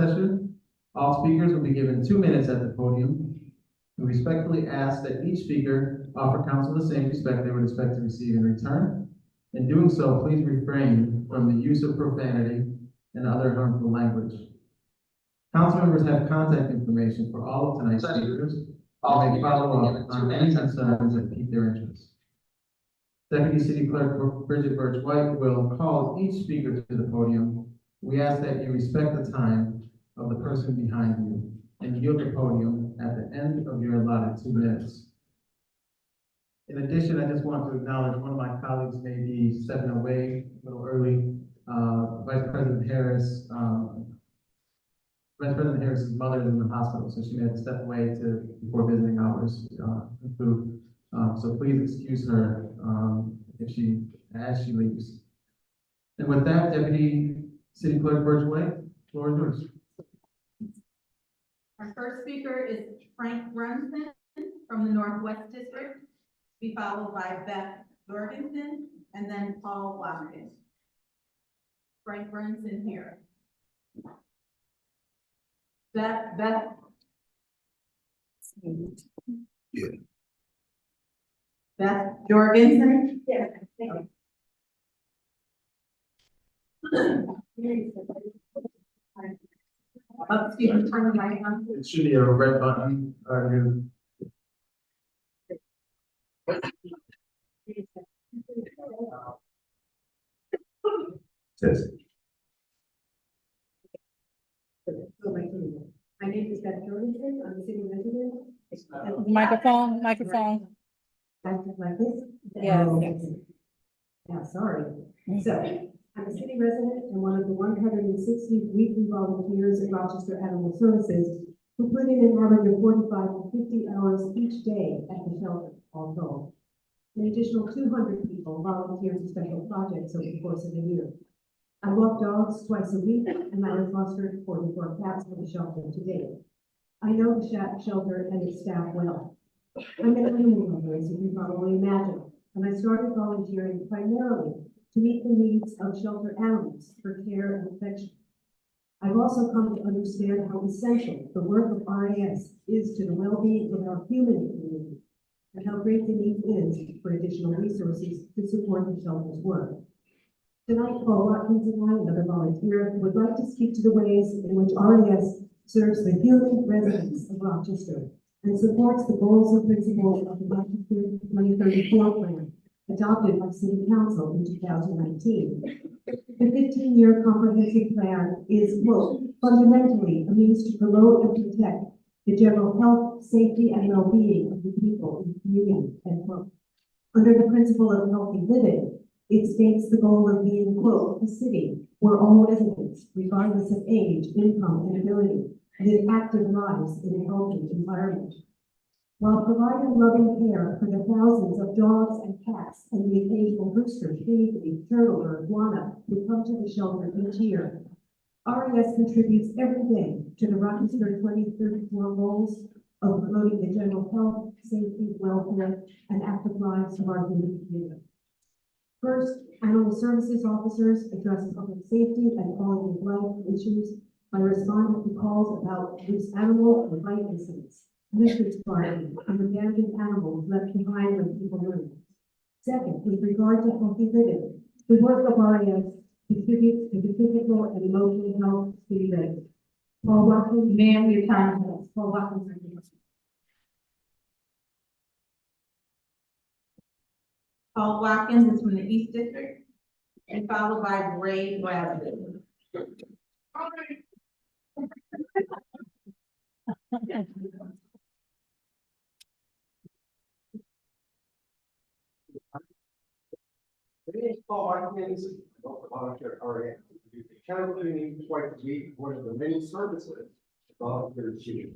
session. All speakers will be given 2 minutes at the podium. We respectfully ask that each speaker offer council the same respect they would expect to receive in return. In doing so, please refrain from the use of profanity and other harmful language. Council members have contact information for all of tonight's speakers. They may follow up on any concerns that pique their interest. Deputy City Clerk Bridget Birch White will call each speaker to the podium. We ask that you respect the time of the person behind you and yield the podium at the end of your allotted 2 minutes. In addition, I just want to acknowledge one of my colleagues may be stepping away a little early. Vice President Harris, Vice President Harris's mother is in the hospital, so she may have to step away before visiting hours. So please excuse her as she leaves. And with that, Deputy City Clerk Birch White, floor is yours. Our first speaker is Frank Brunson from the Northwest District, to be followed by Beth Jorgensen and then Paul Watkins. Frank Brunson here. Beth. Yeah. Beth Jorgensen. Yeah. Excuse me, turn the mic on. It should be a red button. My name is Beth Jorgensen. I'm a city resident. Microphone. Like this? Yes. Oh, okay. Yeah, sorry. So, I'm a city resident and one of the 160 weekly volunteers at Rochester Animal Services who put in an average of 45 to 50 hours each day at the shelter, all told. An additional 200 people volunteer for special projects over the course of the year. I walk dogs twice a week, and I have fostered 44 cats for the shelter to date. I know the shelter and its staff well. I'm an animal lover, as you can probably imagine, and I started volunteering primarily to meet the needs of shelter animals for care and affection. I've also come to understand how essential the work of RAS is to the well-being of our human community, and how great the need is for additional resources to support the shelter's work. Tonight, Paul Watkins and I, another volunteer, would like to speak to the ways in which RAS serves the human residents of Rochester and supports the goals and principles of the Rochester 2034 plan adopted by City Council in 2019. The 15-year comprehensive plan is, quote, fundamentally a means to promote and protect the general health, safety, and well-being of the people in the community, end quote. Under the principle of healthy living, it states the goal of being, quote, a city where all residents, regardless of age, income, and ability, live active lives in a healthy environment. While providing loving care for the thousands of dogs and cats and the occasional rooster, guinea pig, turtle, or iguana who come to the shelter each year, RAS contributes every day to the Rochester 2034 goals of promoting the general health, safety, welfare, and active lives of our human community. First, animal services officers address public safety and quality of life issues by responding to calls about loose animal or bite incidents, nuisance barking, and abandoned animals left behind when people move. Second, with regard to healthy living, the work of RAS contributes to the physical and emotional health of city residents. Paul Watkins, Ma'am, your time is up. Paul Watkins. Paul Watkins is from the East District, and followed by Ray Bradley. My name is Paul Watkins. I'm a volunteer at RAS. We do accountability twice a week, one of the many services volunteers achieve.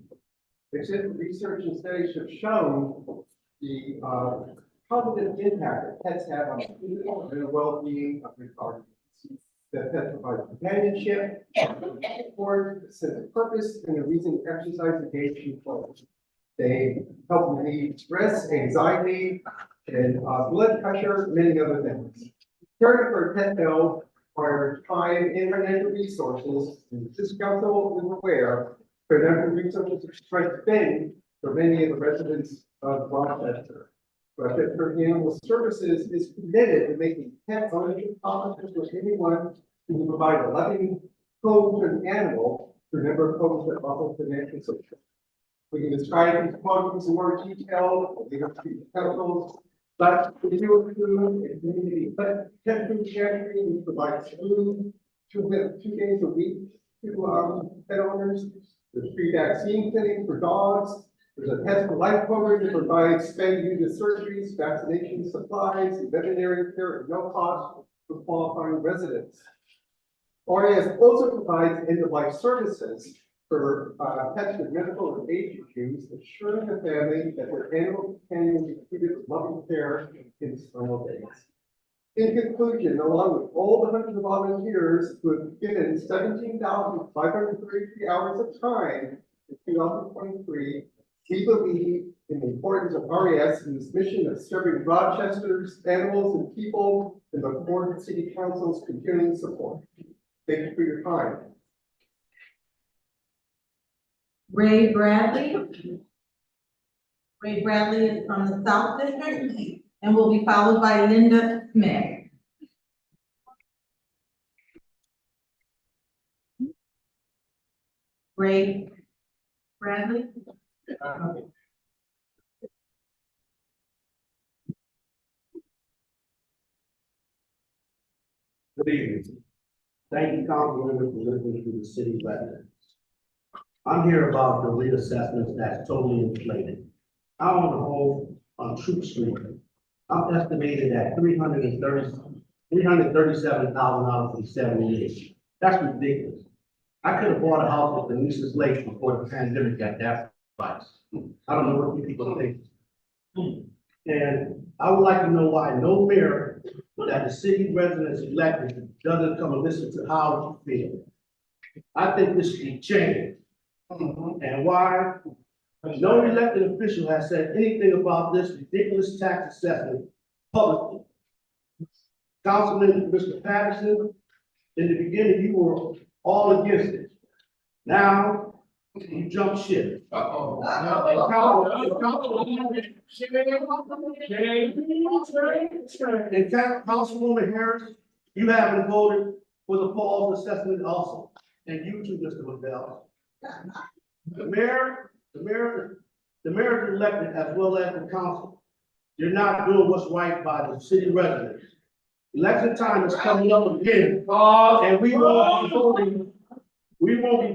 Except research and studies have shown the positive impact that pets have on the physical and well-being of their guardians. That pets provide companionship, support, a sense of purpose, and a reason to exercise engagement flow. They help relieve stress, anxiety, and blood pressure, many other things. Caring for a pet, though, requires time and financial resources, and this council is aware, financial resources are stretched thin for many of the residents of Rochester. Rochester Animal Services is committed to making pet ownership possible with anyone who can provide a loving home to an animal. Remember, homes that offer financial support. We can describe these programs in more detail, we have to be councils, but we do include a community, but pet food sharing, we provide food 2 days a week to pet owners. There's free vaccine clinics for dogs. There's a Pets for Life program that provides spay neuter surgeries, vaccination supplies, and veterinary care at no cost for qualifying residents. RAS also provides end-of-life services for pets with medical and age issues, assuring the family that their animal companion will be treated with loving care in its final days. In conclusion, along with all the hundreds of volunteers who have given 17,533 hours of time in 2023, we believe in the importance of RAS in this mission of serving Rochester's animals and people, and the Board of City Council's continuing support. Thank you for your time. Ray Bradley. Ray Bradley is from the South District and will be followed by Linda Smith. Ray Bradley. Good evening. Thank you, Councilwoman, for listening to the city residents. I'm here about the reassessments that's totally inflated. I own a home on Troop Street. I'm estimated at $337,000 in 7 years. That's ridiculous. I could have bought a house at the Nice's Lake before the pandemic at that price. I don't know what you people think. And I would like to know why no mayor that the city residents elected doesn't come and listen to how we feel. I think this should be changed. And why no elected official has said anything about this ridiculous tax assessment publicly. Councilman Mr. Patterson, in the beginning, you were all against it. Now, you jump ship. And Councilwoman Harris, you haven't voted for the false assessment also. And you too, Mr. McDowell. The mayor is elected as well as the council. You're not doing what's right by the city residents. Election time is coming up again, and we won't be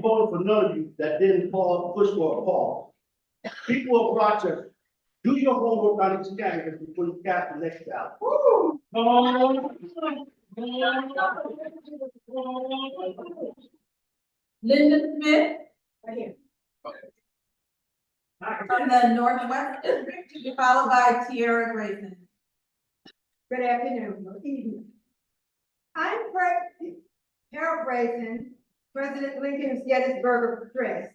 voting for none of you that didn't push for a pause. People of Rochester, do your homework on these candidates before you cast the next ballot. Linda Smith. Right here. From the Northwest District, to be followed by Tiara Grayson. Good afternoon, good evening. I'm paraphrasing President Lincoln's Gettysburg Address,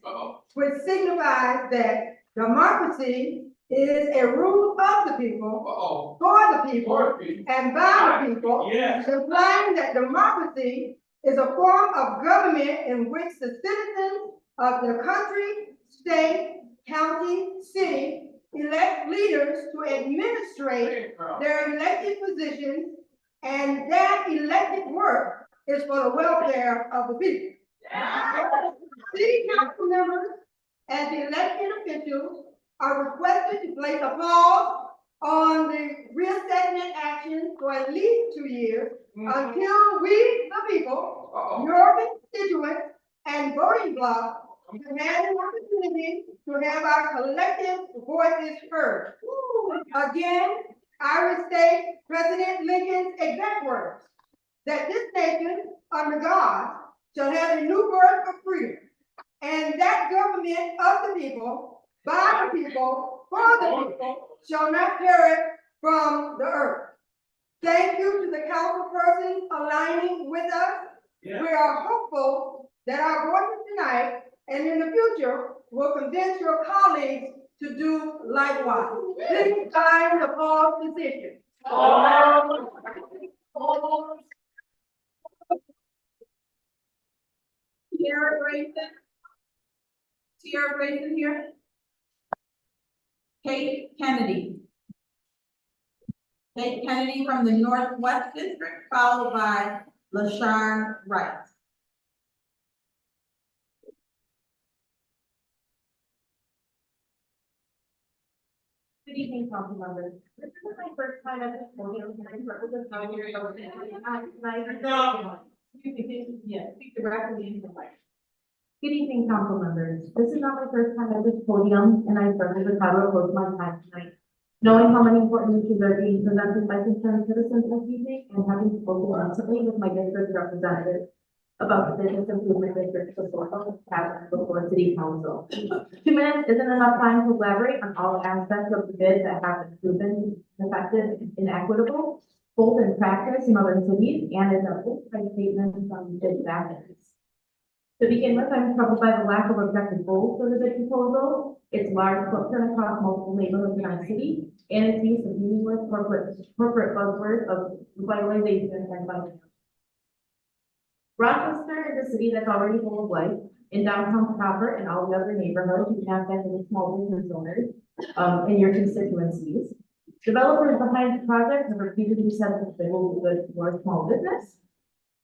which signifies that democracy is a rule of the people, for the people, and by the people, implying that democracy is a form of government in which the citizens of the country, state, county, city elect leaders to administrate their elected positions, and that elected work is for the welfare of the people. City council members, as elected officials, are requested to place a pause on the reassessment action for at least 2 years until we, the people, your constituents and voting bloc, can have an opportunity to have our collective voices heard. Again, I restate President Lincoln's exact words, that this nation, under God, shall have a new birth of freedom, and that government of the people, by the people, for the people, shall not perish from the earth. Thank you to the council persons aligning with us. We are hopeful that our voices tonight and in the future will convince your colleagues to do likewise. Please sign the pause decision. Tiara Grayson? Tiara Grayson here? Kate Kennedy. Kate Kennedy from the Northwest District, followed by LaShawn Wright. Good evening, council members. This is my first time at this podium, and I represent how you're Yes, speak directly into the mic. Good evening, council members. This is not my first time at this podium, and I serve as a title of my time tonight. Knowing how many important issues are being presented by concerned citizens this evening, and having spoken recently with my district representative about the business improvement district before city council. 2 minutes isn't enough time to elaborate on all aspects of the bid that have been proven effective and equitable, both in practice in other cities and in the by statements from bid documents. To begin with, I'm troubled by the lack of objective goals for the bid proposal, its large footprint across multiple neighborhoods in our city, and its use of meaningless corporate buzzwords of revitalization and finance. Rochester is a city that's already full of life. In downtown proper and all the other neighborhoods, you have been with small business owners in your constituencies. Developers behind the project have repeatedly said that they will be good for small business.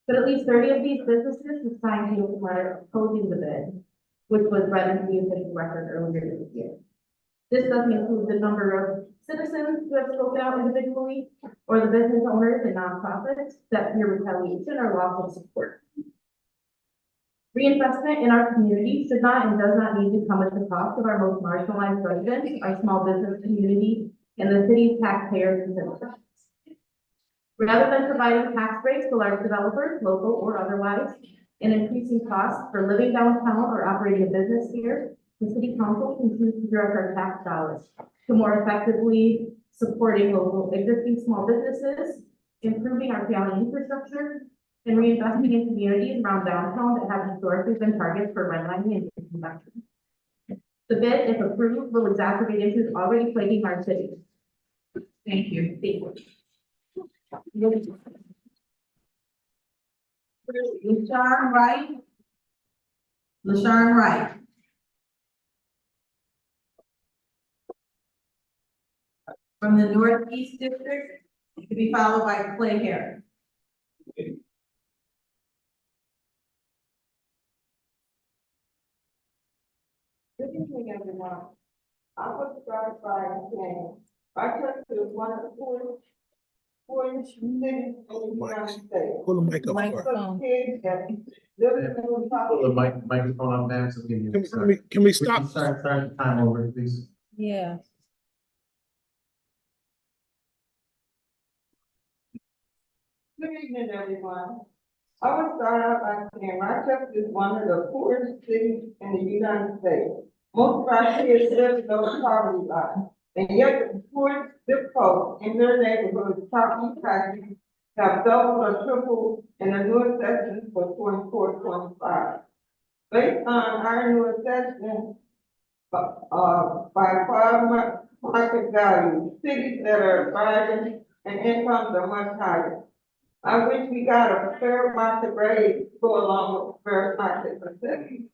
But at least 30 of these businesses have signed a letter opposing the bid, which was read into the official record earlier this year. This doesn't include the number of citizens who have spoken out individually or the business owners and nonprofits that fear retaliation or loss of support. Reinvestment in our community should not and does not need to come at the cost of our most marginalized residents, our small business community, and the city's taxpayers and citizens. Rather than providing tax breaks to large developers, local or otherwise, and increasing costs for living downtown or operating a business here, the city council can choose to direct our tax dollars to more effectively supporting local existing small businesses, improving our family infrastructure, and reinvesting in communities around downtown that have historically been targets for redlining and construction. The bid, if approved, will exacerbate issues already plaguing our city. Thank you. Thank you. LaShawn Wright. LaShawn Wright. From the Northeast District, to be followed by Clay Harris. Good evening, everyone. I was started by saying, Rochester is one of the poorest cities in the United States. Pull the mic up. Microphone. Kids that live in the Pull top. the microphone on back so we can. Can we stop? Start the time over, please. Yeah. Good evening, everyone. I will start out by saying Rochester is one of the poorest cities in the United States. Most of our kids live below the poverty line, and yet the poorest zip codes in their neighborhoods, property taxes have doubled or tripled in the new assessments for 24-25. Based on our new assessment, by far market value, cities that are thriving and incomes are much higher. I wish we got a fair market rate to go along with fair market perception.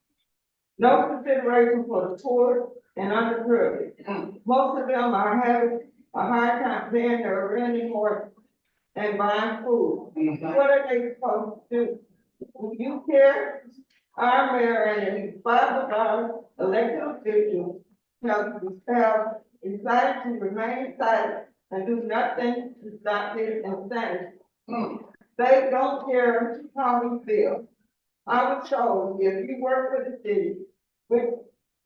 No consideration for the poor and underprivileged. Most of them are having a hard time paying their rent and mortgage and buying food. What are they supposed to do? Do you care? Our mayor and his 5 of our elected officials have decided to remain silent and do nothing to stop this insanity. They don't care how we feel. I was told if you work for the city, which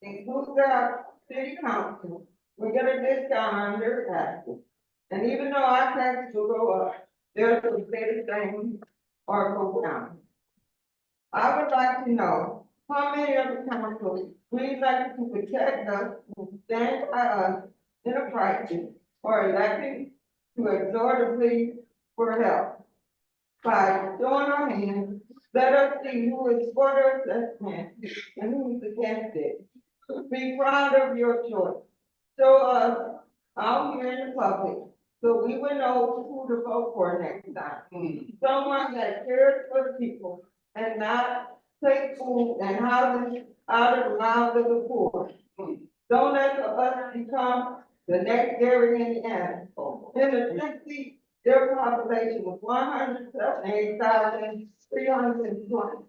includes our city council, we get a discount on your taxes. And even though our taxes will go up, they'll stay the same or go down. I would like to know how many of the council we elected to protect us and stand by us in a crisis or elected to ignore the plea for help. By showing our hands, let us see who is for the assessment and who is against it. Be proud of your choice. Show us out here in the public so we will know who to vote for next time. Someone that cares for the people and not take food and housing out of the mouths of the poor. Don't let us become the next Gary, Indiana. In the 60s, their population was 178,320.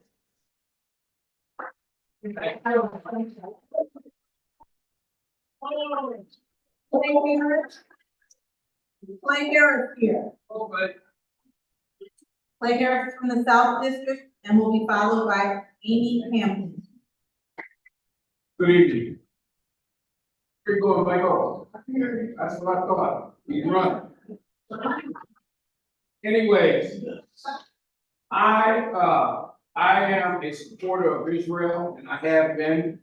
Clay Harris here. Clay Harris from the South District and will be followed by Amy Hampton. Good evening. Here you go, Michael. That's what I thought. He's running. Anyways, I am a supporter of Israel, and I have been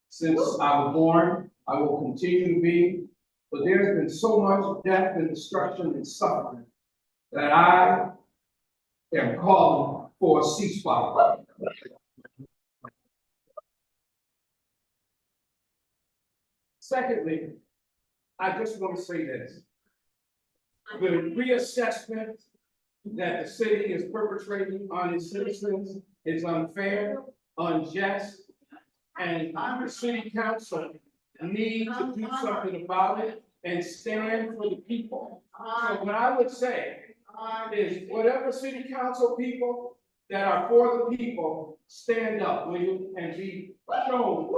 since I was born. I will continue to be. But there's been so much death and destruction and suffering that I am calling for a ceasefire. Secondly, I just want to say this. The reassessment that the city is perpetrating on its citizens is unfair, unjust, and the city council need to do something about it and stand for the people. So what I would say is whatever city council people that are for the people, stand up, will you, and be shown.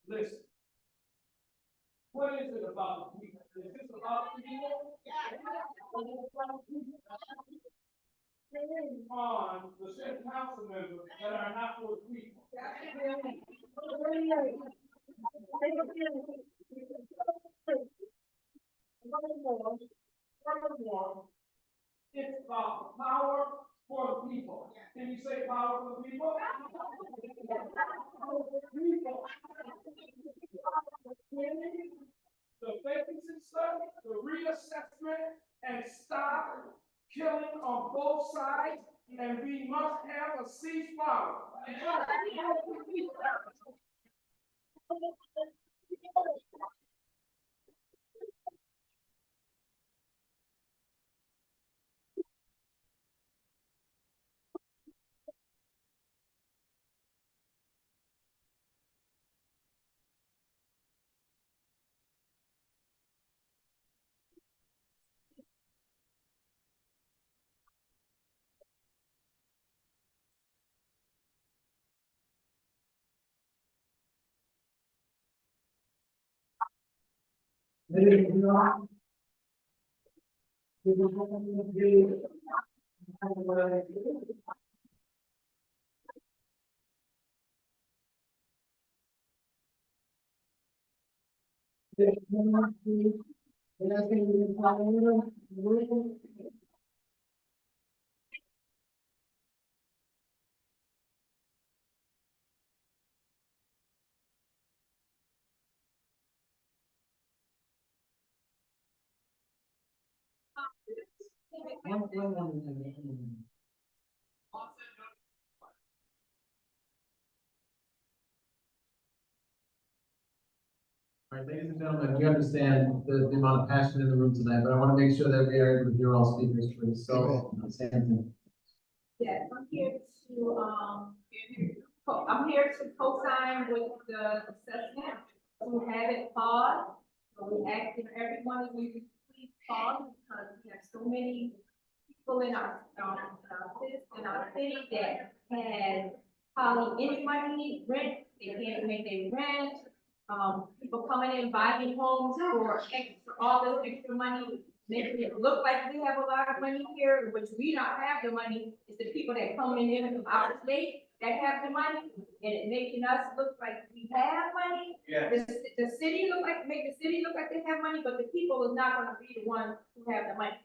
Listen. What is it about the people? Is this about the people? On the city council members that are not for the people. Furthermore, it's about power for the people. Can you say power for the people? People. The vacancy study, the reassessment, and stop killing on both sides, and we must have a ceasefire. All right, ladies and gentlemen, we understand the amount of passion in the room tonight, but I want to make sure that we are able to hear all speakers, please. So, same thing. Yes, I'm here to co-sign with the assessment to have it paused. So we ask if every one of you to please pause because we have so many people in our city that has hardly any money, rent, they can't make their rent. People coming in buying homes for all this extra money, making it look like we have a lot of money here, which we don't have the money. It's the people that coming in from out of state that have the money, and it making us look like we have money. Yeah. The city make the city look like they have money, but the people is not gonna be the ones who have the money.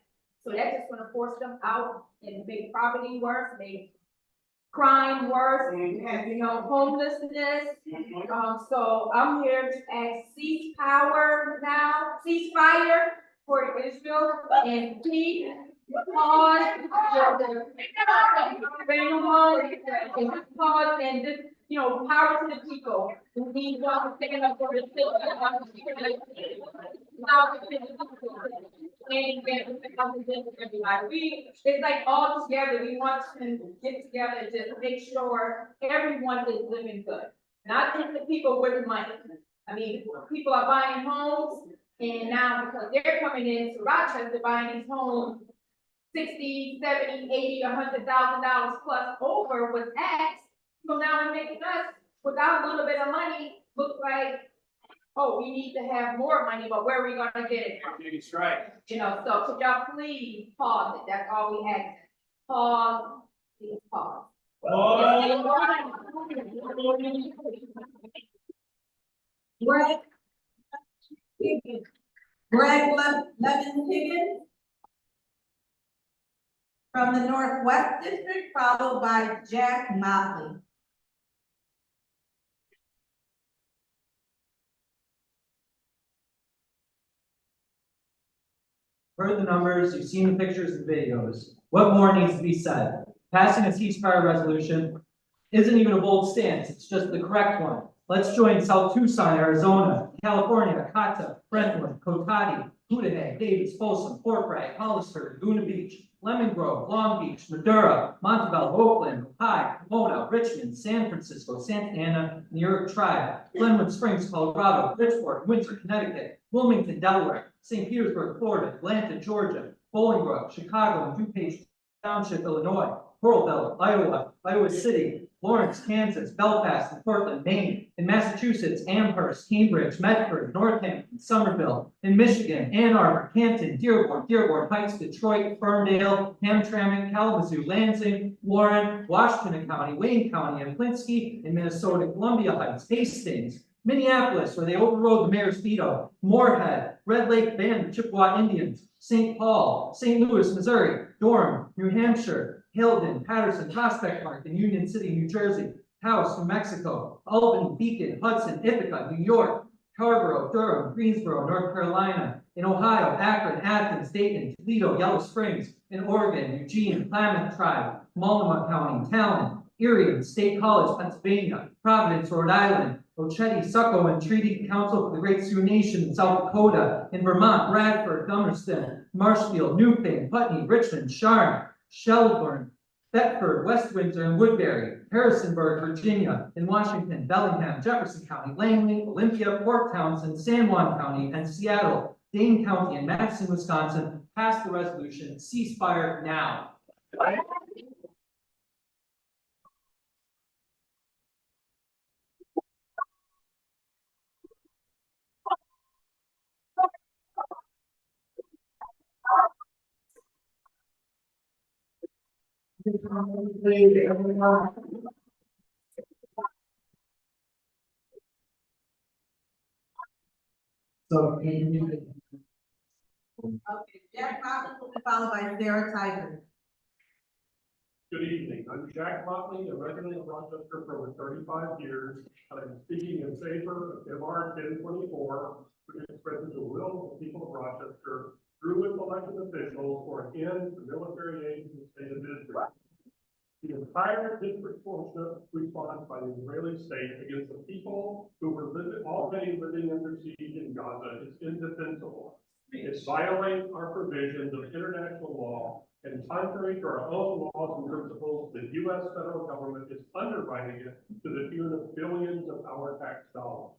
So that's just gonna force them out and make property worse, make crime worse, you have, homelessness. So I'm here to ask ceasefire for Israel, and please pause for the pause and just, power to the people. We need to stand up for the it's like all together, we want to get together and just make sure everyone is living good. Not just the people with money. I mean, people are buying homes, and now because they're coming into Rochester buying these homes, 60, 70, 80, $100,000 plus over with tax. So now it's making us, without a little bit of money, look like, oh, we need to have more money, but where are we gonna get it from? That's right. So could y'all please pause it? That's all we ask. Pause, please pause. Greg. Higgins. Levin Higgins. From the Northwest District, followed by Jack Motley. Heard the numbers, you've seen the pictures and videos. What more needs to be said? Passing a ceasefire resolution isn't even a bold stance, it's just the correct one. Let's join South Tucson, Arizona, California, Cata, Brentwood, Cotati, Cudahy, Davis, Folsom, Fort Bragg, Hollister, Laguna Beach, Lemon Grove, Long Beach, Madura, Montebello, Oakland, Ojai, Pomona, Richmond, San Francisco, Santa Ana, New York Tribe, Glenwood Springs, Colorado, Bridgeport, Windsor, Connecticut, Wilmington, Delaware, St. Petersburg, Florida, Atlanta, Georgia, Bolingbrook, Chicago, and DuPage Township, Illinois, Coralville, Iowa, Iowa City, Lawrence, Kansas, Belfast, and Portland, Maine. In Massachusetts, Amherst, Cambridge, Medford, Northampton, Somerville. In Michigan, Ann Arbor, Canton, Dearborn Heights, Detroit, Ferndale, Hamtramck, Kalamazoo, Lansing, Warren, Washington County, Wayne County, and Plinsky. In Minnesota, Columbia Heights, Hastings, Minneapolis, where they overrode the mayor's veto, Moorhead, Red Lake Band of Chippewa Indians, St. Paul, St. Louis, Missouri, Durham, New Hampshire, Hilden, Patterson, Prospect Park, and Union City, New Jersey, Taos, New Mexico, Albany, Beacon, Hudson, Ithaca, New York, Carrboro, Durham, Greensboro, North Carolina, in Ohio, Akron, Athens, Dayton, Toledo, Yellow Springs, in Oregon, Eugene, Klamath Tribe, Multnomah County, Talon, Erie, State College, Pennsylvania, Providence, Rhode Island, Oceti, Succo, and Treaty Council for the Great Sioux Nation in South Dakota, in Vermont, Bradford, Dummerston, Marshfield, Newfane, Putney, Richmond, Sharn, Shelburne, Thetford, West Windsor, and Woodbury, Harrisonburg, Virginia, in Washington, Bellingham, Jefferson County, Langley, Olympia, Port Townsend, San Juan County, and Seattle, Dane County, and Madison, Wisconsin, passed the resolution, ceasefire now. So, Okay, Jack Motley will be followed by Sarah Tiger. Good evening. I'm Jack Motley, a resident of Rochester for over 35 years. I'm speaking in favor of MR 1024, which expresses the will of the people of Rochester through its elected officials for an end to military aid to the state of Israel. The entire disproportionate response by the Israeli state against the people who were already living under siege in Gaza is indefensible. It violates our provisions of international law, and contrary to our own laws and principles, the U.S. federal government is underwriting it to the tune of billions of our tax dollars.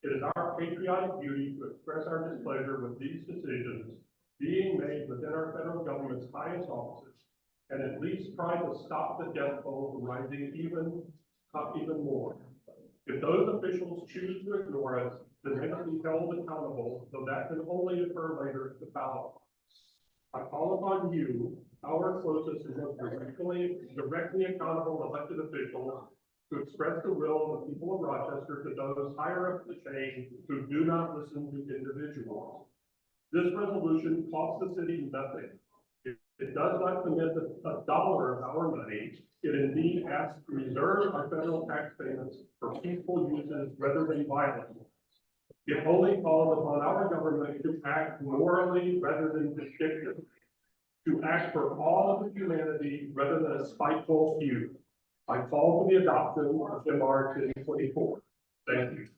It is our patriotic duty to express our displeasure with these decisions being made within our federal government's highest offices, and at least try to stop the death toll from rising even more. If those officials choose to ignore us, then they can be held accountable, though that can only occur later at the ballot. I call upon you, our closest and most directly accountable elected officials, to express the will of the people of Rochester to those higher up the chain who do not listen to individuals. This resolution costs the city nothing. It does not commit a dollar of our money. It indeed asks to reserve our federal tax payments for peaceful uses rather than violent ones. It only calls upon our government to act morally rather than vindictively, to act for all of humanity rather than a spiteful few. I call for the adoption of MR 1024. Thank you.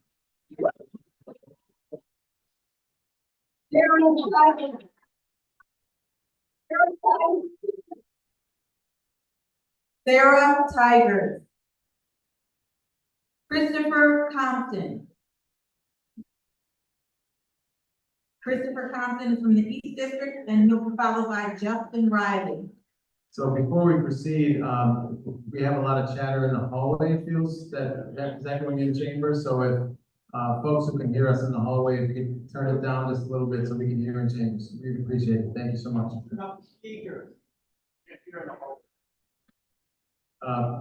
Sarah Tigers. Christopher Compton. Christopher Compton is from the East District, and he'll be followed by Justin Riley. So before we proceed, we have a lot of chatter in the hallway, it feels that's echoing in chambers, so if folks who can hear us in the hallway, if you could turn it down just a little bit so we can hear in chambers, we appreciate it, thank you so much.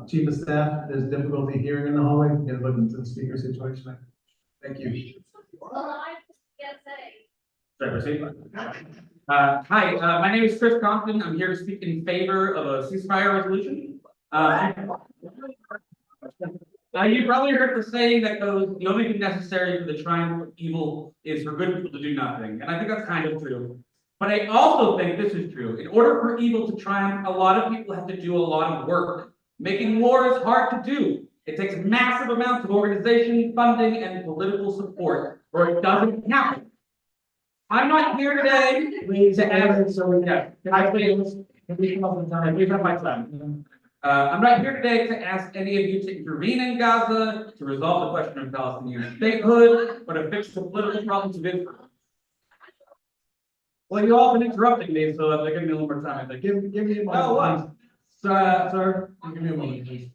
Chief of Staff, there's difficulty hearing in the hallway, you can look into the speaker situation. Thank you. Should I proceed? Hi, my name is Chris Compton. I'm here to speak in favor of a ceasefire resolution. You probably heard the saying that goes, the only thing necessary for the triumph of evil is for good people to do nothing. And I think that's kind of true. But I also think this is true. In order for evil to triumph, a lot of people have to do a lot of work. Making war is hard to do. It takes massive amounts of organization, funding, and political support, or it doesn't happen. I'm not here today to ask, can I please have my time? I'm not here today to ask any of you to intervene in Gaza, to resolve the question of Palestinian statehood, or to fix the political problems of Israel. Well, you all been interrupting me, so give me a little more time. Give me a moment. Oh, what? Sir, give me a moment, please.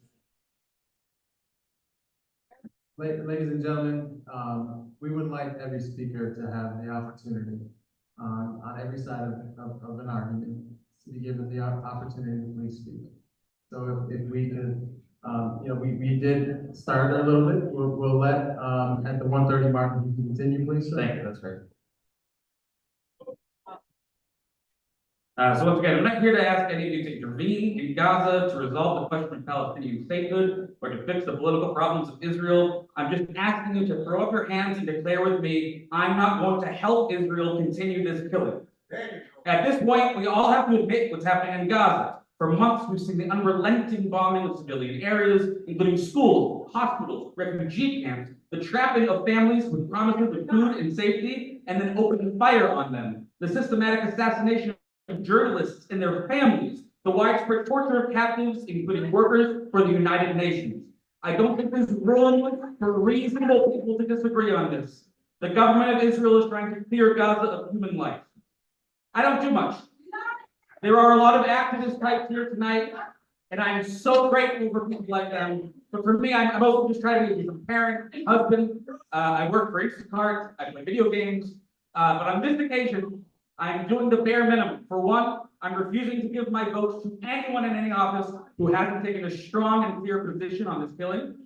Ladies and gentlemen, we would like every speaker to have the opportunity on every side of an argument to be given the opportunity to please speak. So if we could, we did start a little bit. We'll let at the 1:30 mark, you can continue, please, sir. Thank you, that's fair. So once again, I'm not here to ask any of you to intervene in Gaza, to resolve the question of Palestinian statehood, or to fix the political problems of Israel. I'm just asking you to throw up your hands and declare with me, I'm not going to help Israel continue this killing. At this point, we all have to admit what's happening in Gaza. For months, we've seen the unrelenting bombing of civilian areas, including schools, hospitals, refugee camps, the trapping of families with promises of food and safety, and then opening fire on them, the systematic assassination of journalists and their families, the widespread torture of captives, including workers for the United Nations. I don't think there's room for reasonable people to disagree on this. The government of Israel is trying to clear Gaza of human life. I don't do much. There are a lot of activist types here tonight, and I'm so grateful for people like them. But for me, I'm also just trying to be a parent, husband. I work for Instacart, I play video games. But on this occasion, I'm doing the bare minimum. For one, I'm refusing to give my vote to anyone in any office who hasn't taken a strong and clear position on this killing.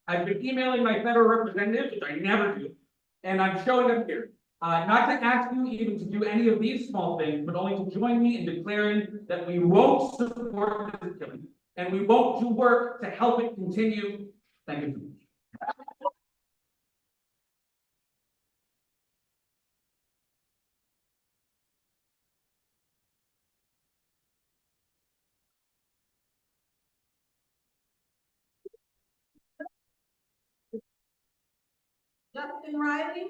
I've been emailing my federal representatives, which I never do, and I'm showing up here. Not to ask you even to do any of these small things, but only to join me in declaring that we won't support this killing, and we won't do work to help it continue. Thank you. Justin Riley.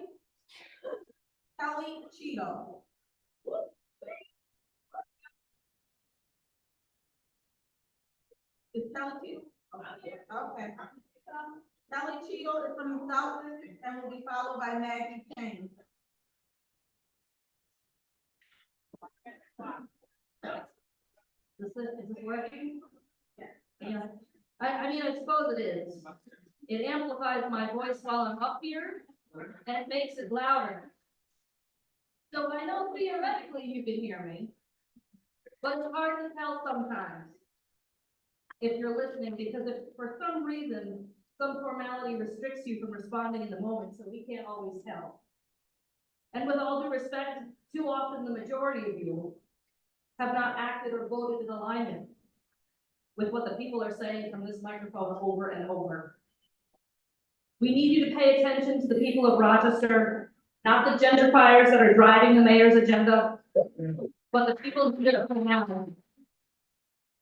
Kelly Cheeto. Is Kelly Cheeto? Okay. Kelly Cheeto is from the South District and will be followed by Maggie Chang. Is this working? Yeah. I mean, I suppose it is. It amplifies my voice while I'm up here, and it makes it louder. So I know theoretically you can hear me, but it's hard to tell sometimes if you're listening, because if for some reason, some formality restricts you from responding in the moment, so we can't always tell. And with all due respect, too often the majority of you have not acted or voted in alignment with what the people are saying from this microphone over and over. We need you to pay attention to the people of Rochester, not the gentrifiers that are driving the mayor's agenda, but the people who live around.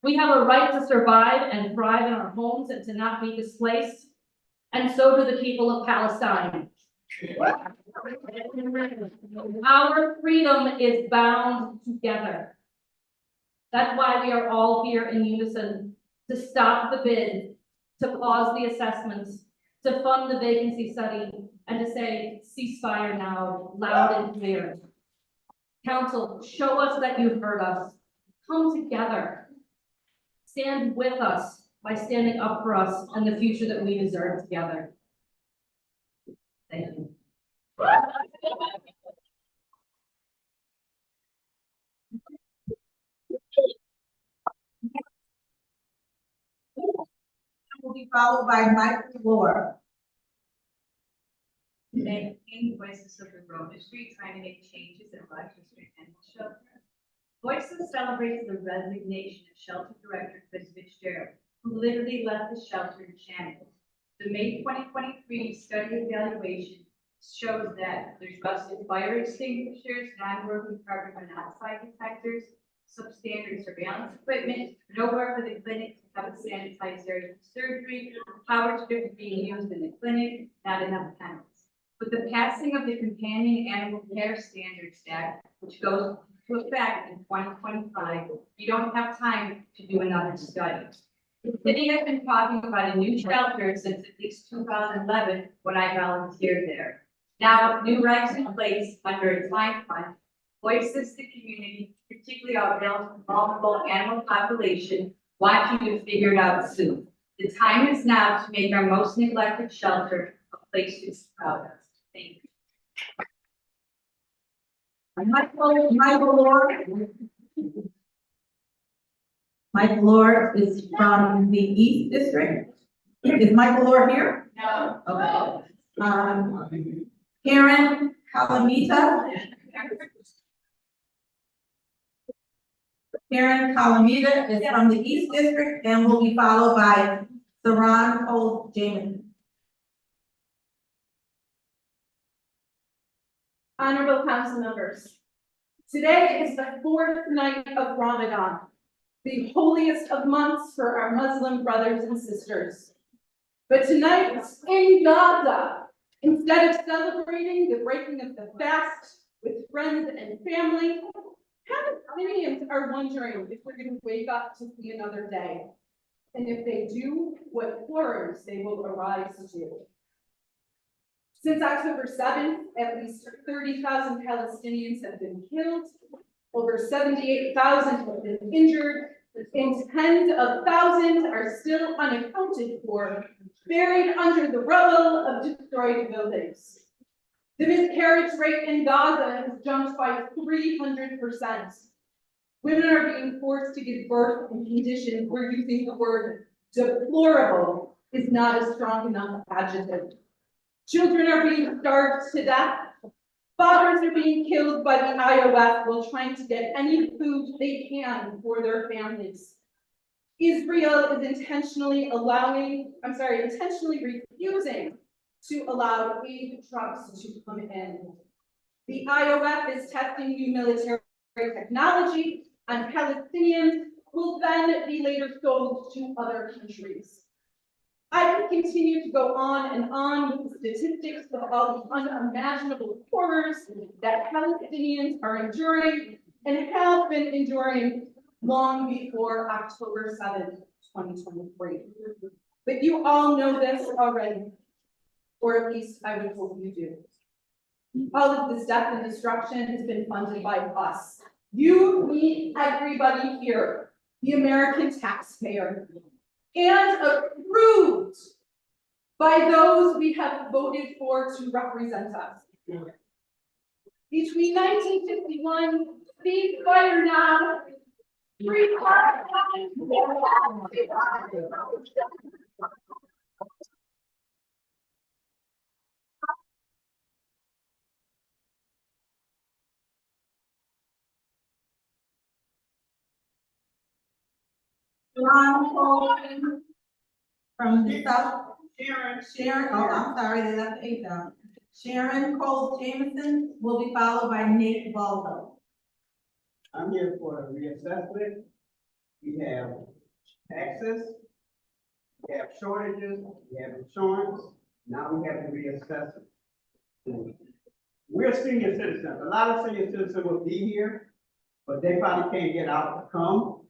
We have a right to survive and thrive in our homes and to not be displaced, and so do the people of Palestine. Our freedom is bound together. That's why we are all here in unison, to stop the bid, to pause the assessments, to fund the vacancy study, and to say ceasefire now, loud and clear. Council, show us that you've heard us. Come together. Stand with us by standing up for us and the future that we deserve together. Thank you. Will be followed by Mike Moore. Making voices of the road street trying to make changes in Rochester Animal Shelter. Voices celebrates the resignation of shelter director Chris Fitzgerald, who literally left the shelter in shambles. The May 2023 study evaluation shows that there's rusted fire extinguishers, non-working carbon monoxide detectors, substandard surveillance equipment, nowhere for the clinic to have a sanitized area for surgery, power strips being used in the clinic, not enough kennels. With the passing of the Companion Animal Care Standards Act, which goes into effect in 2025, you don't have time to do another study. The city has been talking about a new shelter since at least 2011, when I volunteered there. Now, with new regs in place under its line fund, voices the community, particularly our vulnerable animal population, want you to figure it out soon. The time is now to make our most neglected shelter a place to be proud of. Thank you. Michael Lord is from the East District. Is Michael Lord here? No. Okay. Karen Calamita. Karen Calamita is from the East District and will be followed by Saran Cole Jamin. Honorable council members, today is the fourth night of Ramadan, the holiest of months for our Muslim brothers and sisters. But tonight in Gaza, instead of celebrating the breaking of the fast with friends and family, Palestinians are wondering if we're going to wake up to see another day. And if they do, what horrors they will arise to do. Since October 7th, at least 30,000 Palestinians have been killed, over 78,000 have been injured, and tens of thousands are still unaccounted for, buried under the rubble of destroyed buildings. The miscarriage rate in Gaza has jumped by 300%. Women are being forced to give birth in conditions where using the word deplorable is not a strong enough adjective. Children are being starved to death. Fathers are being killed by the IOF while trying to get any food they can for their families. Israel is intentionally refusing to allow aid trucks to come in. The IOF is testing new military technology on Palestinians who will then be later sold to other countries. I can continue to go on and on with the statistics of all the unimaginable horrors that Palestinians are enduring and have been enduring long before October 7th, 2023. But you all know this already, or at least I would hope you do. All of this death and destruction has been funded by us. You, me, everybody here, the American taxpayer, and approved by those we have voted for to represent us. Between 1951, ceasefire now, free Ron Colvin from the South. Sharon, oh, I'm sorry, they left the H out. Sharon Cole Jameson will be followed by Nate Baldo. I'm here for a reassessment. We have access, we have shortages, we have insurance, now we have to reassess it. We're senior citizens, a lot of senior citizens will be here, but they probably can't get out to come.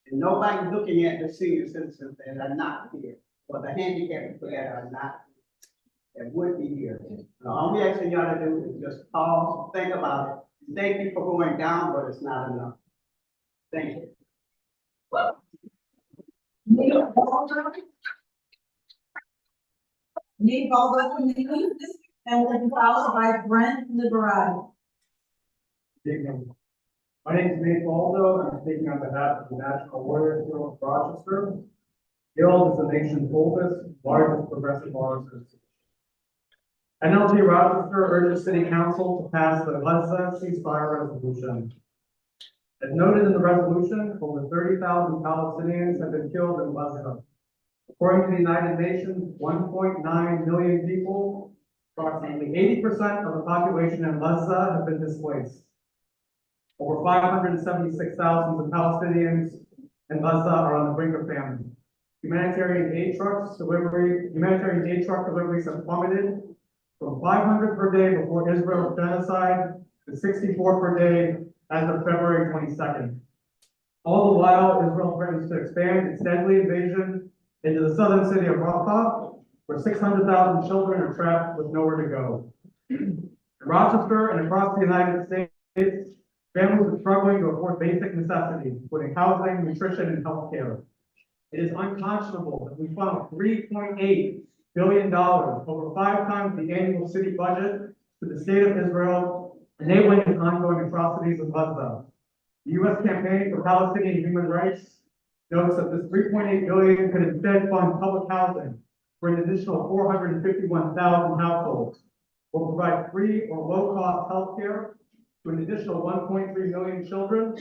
And nobody's looking at the senior citizens that are not here, or the handicapped people that are not, that would be here. All we asking y'all to do is just pause, think about it. Thank you for going down, but it's not enough. Thank you. Nate Baldo. Nate Baldo from the Youth District, and will be followed by Brent Liberati. My name is Nate Baldo, and I'm speaking on behalf of the National Warriors Guild of Rochester. Guild is the nation's oldest, largest progressive bar association. NLG Rochester urges City Council to pass the Gaza ceasefire resolution. As noted in the resolution, over 30,000 Palestinians have been killed in Gaza. According to the United Nations, 1.9 million people, approximately 80% of the population in Gaza, have been displaced. Over 576,000 Palestinians in Gaza are on the brink of famine. Humanitarian aid truck deliveries have plummeted from 500 per day before Israel's genocide to 64 per day as of February 22nd. All the while, Israel threatens to expand its deadly invasion into the southern city of Rafah, where 600,000 children are trapped with nowhere to go. In Rochester and across the United States, families are struggling to afford basic necessities, including housing, nutrition, and health care. It is unconscionable that we funnel $3.8 billion, over 5 times the annual city budget, to the state of Israel, enabling its ongoing atrocities in Gaza. The U.S. Campaign for Palestinian Human Rights notes that this $3.8 billion could instead fund public housing for an additional 451,000 households, or provide free or low-cost health care to an additional 1.3 million children,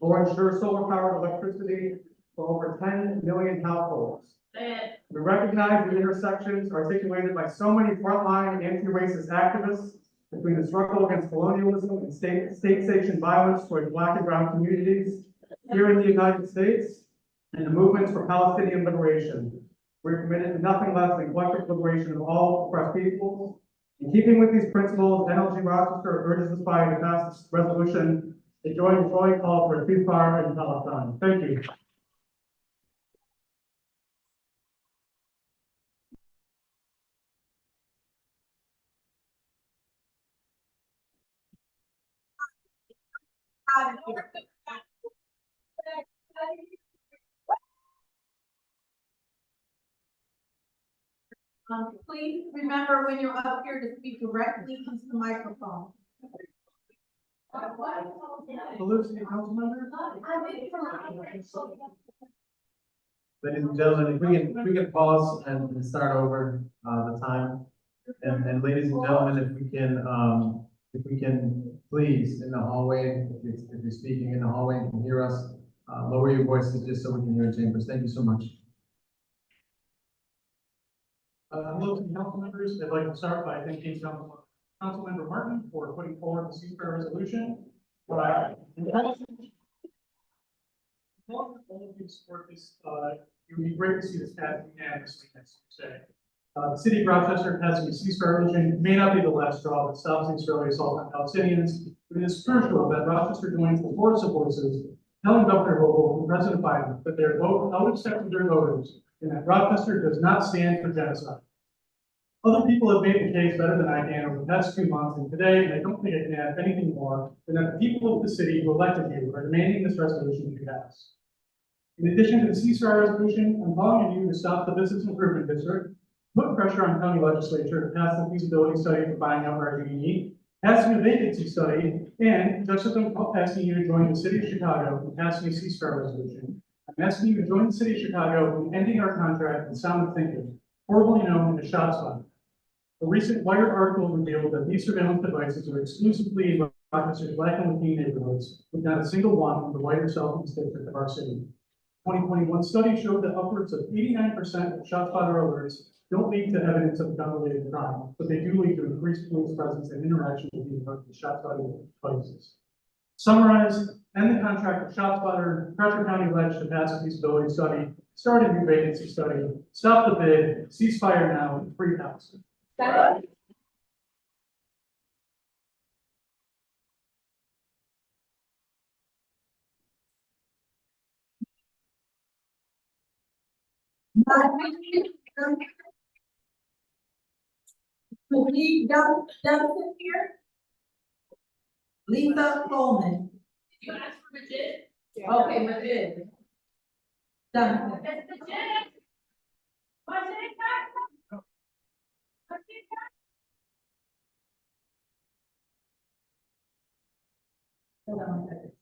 or ensure solar-powered electricity for over 10 million households. We recognize the intersections articulated by so many frontline anti-racist activists between the struggle against colonialism and state-sanctioned violence towards Black and brown communities here in the United States, and the movements for Palestinian liberation. We're committed to nothing less than collective liberation of all oppressed peoples. In keeping with these principles, NLG Rochester urges this body to pass this resolution to join the growing call for a ceasefire in Palestine. Thank you. Please remember when you're up here to speak directly into the microphone. Hello, City Council members. Ladies and gentlemen, if we can pause and start over the time. And ladies and gentlemen, if we can please in the hallway, if you're speaking in the hallway and can hear us, lower your voices just so we can hear in chambers. Thank you so much. Hello, City Council members. I'd like to start by thanking Councilmember Martin for putting forward the ceasefire resolution. All of you support this. It would be great to see this passed unanimously next Tuesday. The city of Rochester passing a ceasefire resolution may not be the last straw that stops the Israeli assault on Palestinians, but it is crucial that Rochester joins the chorus of voices telling Governor Hochul and President Biden that their vote out of their voters and that Rochester does not stand for genocide. Other people have made the case better than I can over the past 2 months, and today, and I don't think I can add anything more than that the people of the city who elected you are demanding this resolution be passed. In addition to the ceasefire resolution, I'm calling on you to stop the Business Improvement District, put pressure on county legislature to pass the feasibility study for buying out RG&E, passing a vacancy study, and just as I'm asking you to join the city of Chicago in passing a ceasefire resolution, I'm asking you to join the city of Chicago in ending our contract with Sound of Thinking, formerly known as Shots Fired. A recent Wired article revealed that these surveillance devices are exclusively in Rochester's Black and Latino neighborhoods, with not a single one in the wider southeast district of our city. 2021 study showed that upwards of 89% of ShotSpotter alerts don't lead to evidence of gun-related crime, but they do lead to increased police presence and interaction with the ShotSpotter devices. Summarize, end the contract with ShotSpotter, Preston County alleged to pass a feasibility study, start a new vacancy study, stop the bid, ceasefire now, and free house. Lee Johnson here. Lisa Coleman. Did you ask for Majid? Okay, Majid. Johnson. It's Majid. Majid, back. Majid, back. Hold on one second.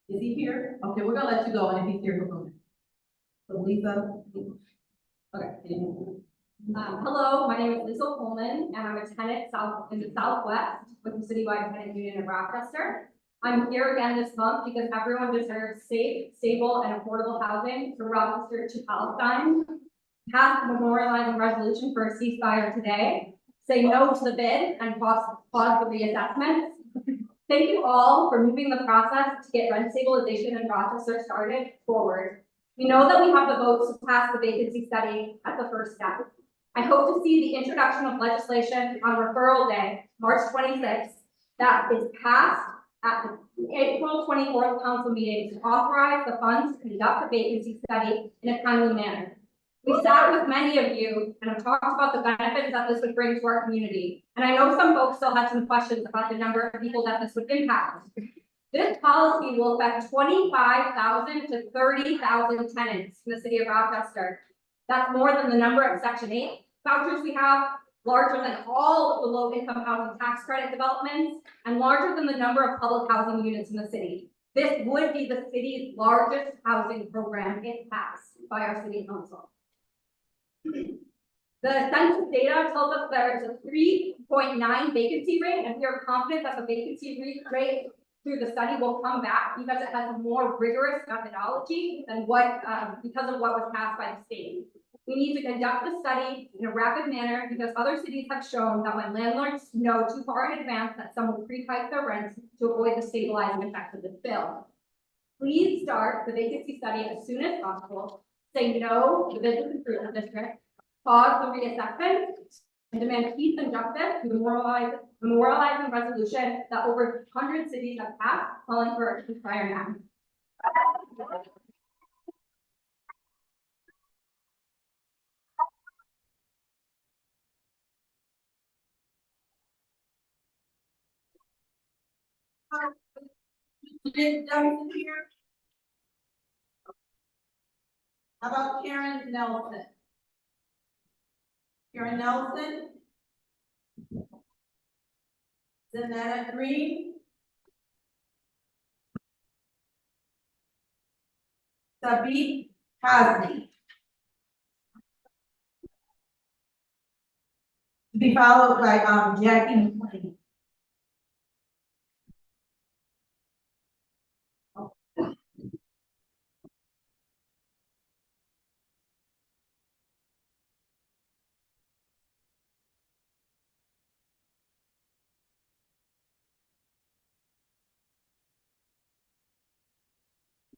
Is he here? Okay, we're gonna let you go, and if he's here, we'll go. So Lisa. Okay. Hello, my name is Lisa Coleman, and I'm a tenant in the Southwest with the Citywide Tenant Union in Rochester. I'm here again this month because everyone deserves safe, stable, and affordable housing from Rochester to Palestine. Pass the memorializing resolution for a ceasefire today. Say no to the bid and pause the reassessment. Thank you all for moving the process to get rent stabilization in Rochester started forward. We know that we have the votes to pass the vacancy study at the first step. I hope to see the introduction of legislation on referral day, March 26th, that is passed at the April 24th council meeting to authorize the funds to conduct a vacancy study in a timely manner. We sat with many of you and have talked about the benefits that this would bring to our community. And I know some folks still have some questions about the number of people that this would impact. This policy will affect 25,000 to 30,000 tenants in the city of Rochester. That's more than the number of Section 8 vouchers we have, larger than all of the low-income housing tax credit developments, and larger than the number of public housing units in the city. This would be the city's largest housing program if passed by our city council. The census data tells us there is a 3.9 vacancy rate, and we are confident that the vacancy rate through the study will come back because it has a more rigorous methodology than because of what was passed by the state. We need to conduct the study in a rapid manner because other cities have shown that when landlords know too far in advance that some will pre-hike their rents to avoid the stabilizing effects of this bill. Please start the vacancy study as soon as possible. Say no to the business improvement district, pause the reassessment, and demand peace and justice through the memorializing resolution that over 100 cities have passed, calling for a ceasefire now. Johnson here. How about Karen Nelson? Karen Nelson? Zanetta Green? Sabit Hasni? To be followed by Jackie McLean.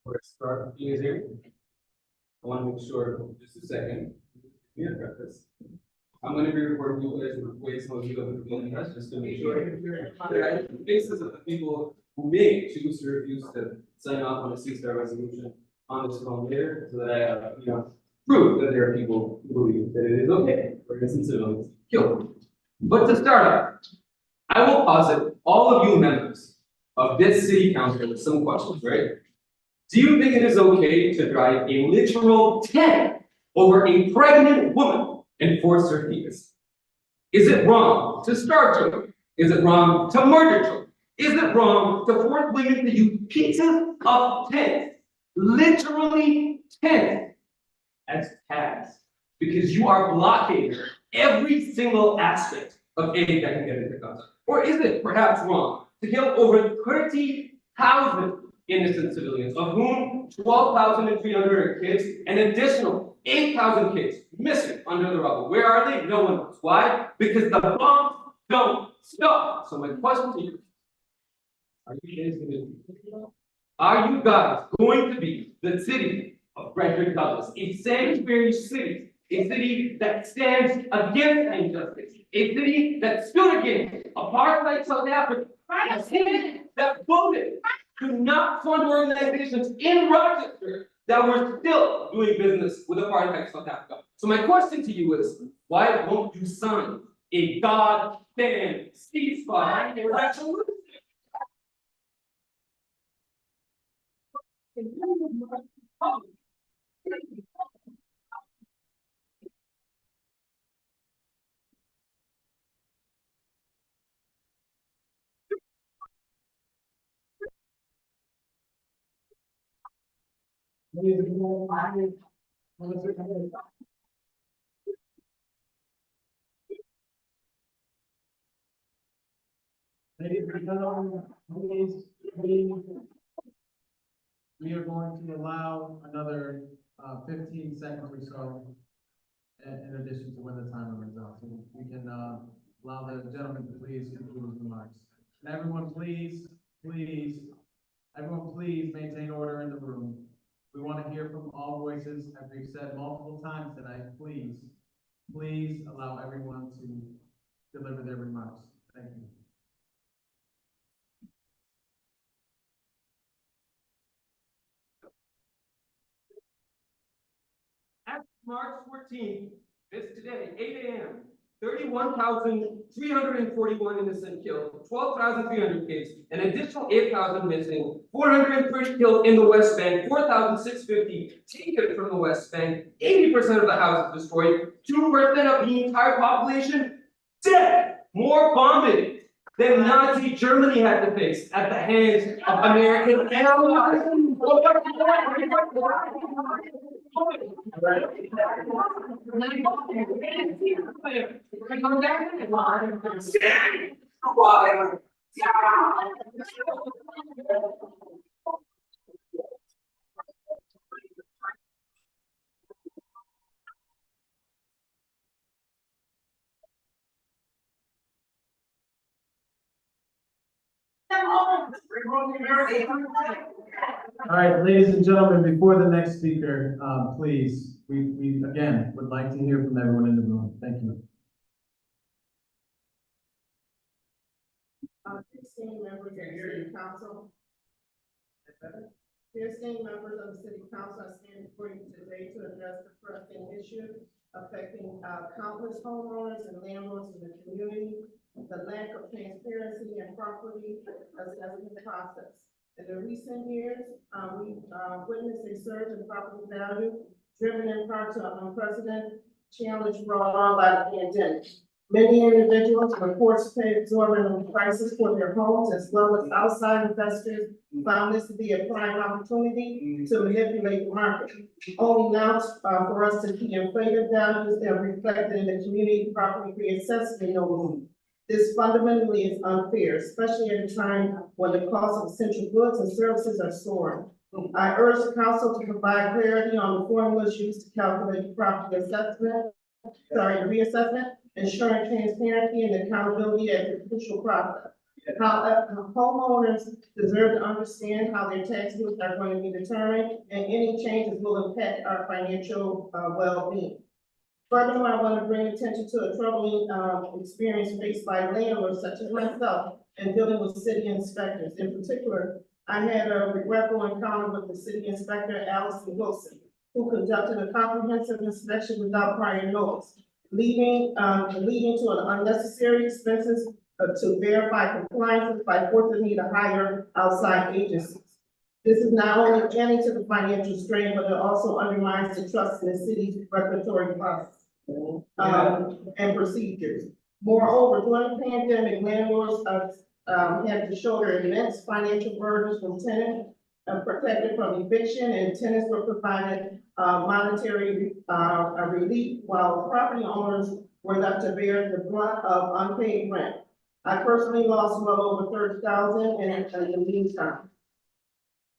We're start easier. I want to make sure, just a second, we address this. I'm going to be recording you guys with ways most of the building us just to make sure that the faces of the people who may choose to refuse to sign off on a ceasefire resolution on this phone later, so that I, prove that there are people who believe that it is okay for innocent civilians to be killed. But to start off, I will posit all of you members of this city council with some questions, right? Do you think it is okay to drive a literal tent over a pregnant woman and force her fetus? Is it wrong to starve children? Is it wrong to murder children? Is it wrong to force women to use pieces of tent, literally tent, as tags? Because you are blocking every single aspect of aid that can get into Gaza. Or is it perhaps wrong to kill over 30,000 innocent civilians, of whom 12,300 are kids, an additional 8,000 kids missing under the rubble. Where are they? No one knows. Why? Because the bombs don't stop. So my question to you, are you guys going to be the city of Frederick Douglass, a sanctuary city, a city that stands against injustice, a city that stood against apartheid South Africa, a city that voted to not fund organizations in Rochester that were still doing business with apartheid South Africa? So my question to you is, why won't you sign a goddamn ceasefire resolution? Ladies and gentlemen, we are going to allow another 15 seconds or so in addition to when the timer runs out. So we can allow the gentleman to please conclude his remarks. And everyone, everyone please maintain order in the room. We want to hear from all voices, as we've said multiple times tonight. Please allow everyone to deliver their remarks. Thank you. March 14th, it's today, 8 a.m., 31,341 innocent killed, 12,300 kids, an additional 8,000 missing, 430 killed in the West Bank, 4,650 taken from the West Bank, 80% of the houses destroyed, 2% of the entire population dead, more bombing than Nazi Germany had to face at the hands of American allies. All right, ladies and gentlemen, before the next speaker, please, we again would like to hear from everyone in the room. Thank you. Esteemed members of the city council. Dear esteemed members of the city council, I stand before you today to address the pressing issue affecting countless homeowners and landlords in the community, the lack of transparency and property assessment process. In the recent years, we've witnessed a surge in property value, driven in part to an unprecedented challenge brought on by the pandemic. Many individuals were forced to pay exorbitant prices for their homes, as well as outside investors found this to be a prime opportunity to manipulate the market. Only now for us to see inflated values that are reflected in the community property reassessment notice. This fundamentally is unfair, especially at a time when the cost of essential goods and services are soaring. I urge the council to provide clarity on the formulas used to calculate the property reassessment, ensuring transparency and accountability as a crucial process. However, homeowners deserve to understand how their tax bills are going to be determined, and any changes will impact our financial well-being. Furthermore, I want to bring attention to a troubling experience faced by landlords such as myself in dealing with city inspectors. In particular, I had a regretful encounter with the city inspector, Allison Wilson, who conducted a comprehensive inspection without prior notice, leading to an unnecessary expenses to verify compliance by forcing me to hire outside agencies. This is not only adding to the financial strain, but it also undermines the trust in the city's regulatory process and procedures. Moreover, during the pandemic, landlords had to shoulder immense financial burdens from tenants protected from eviction, and tenants were provided monetary relief, while property owners were left to bear the brunt of unpaid rent. I personally lost well over $30,000 in the meantime.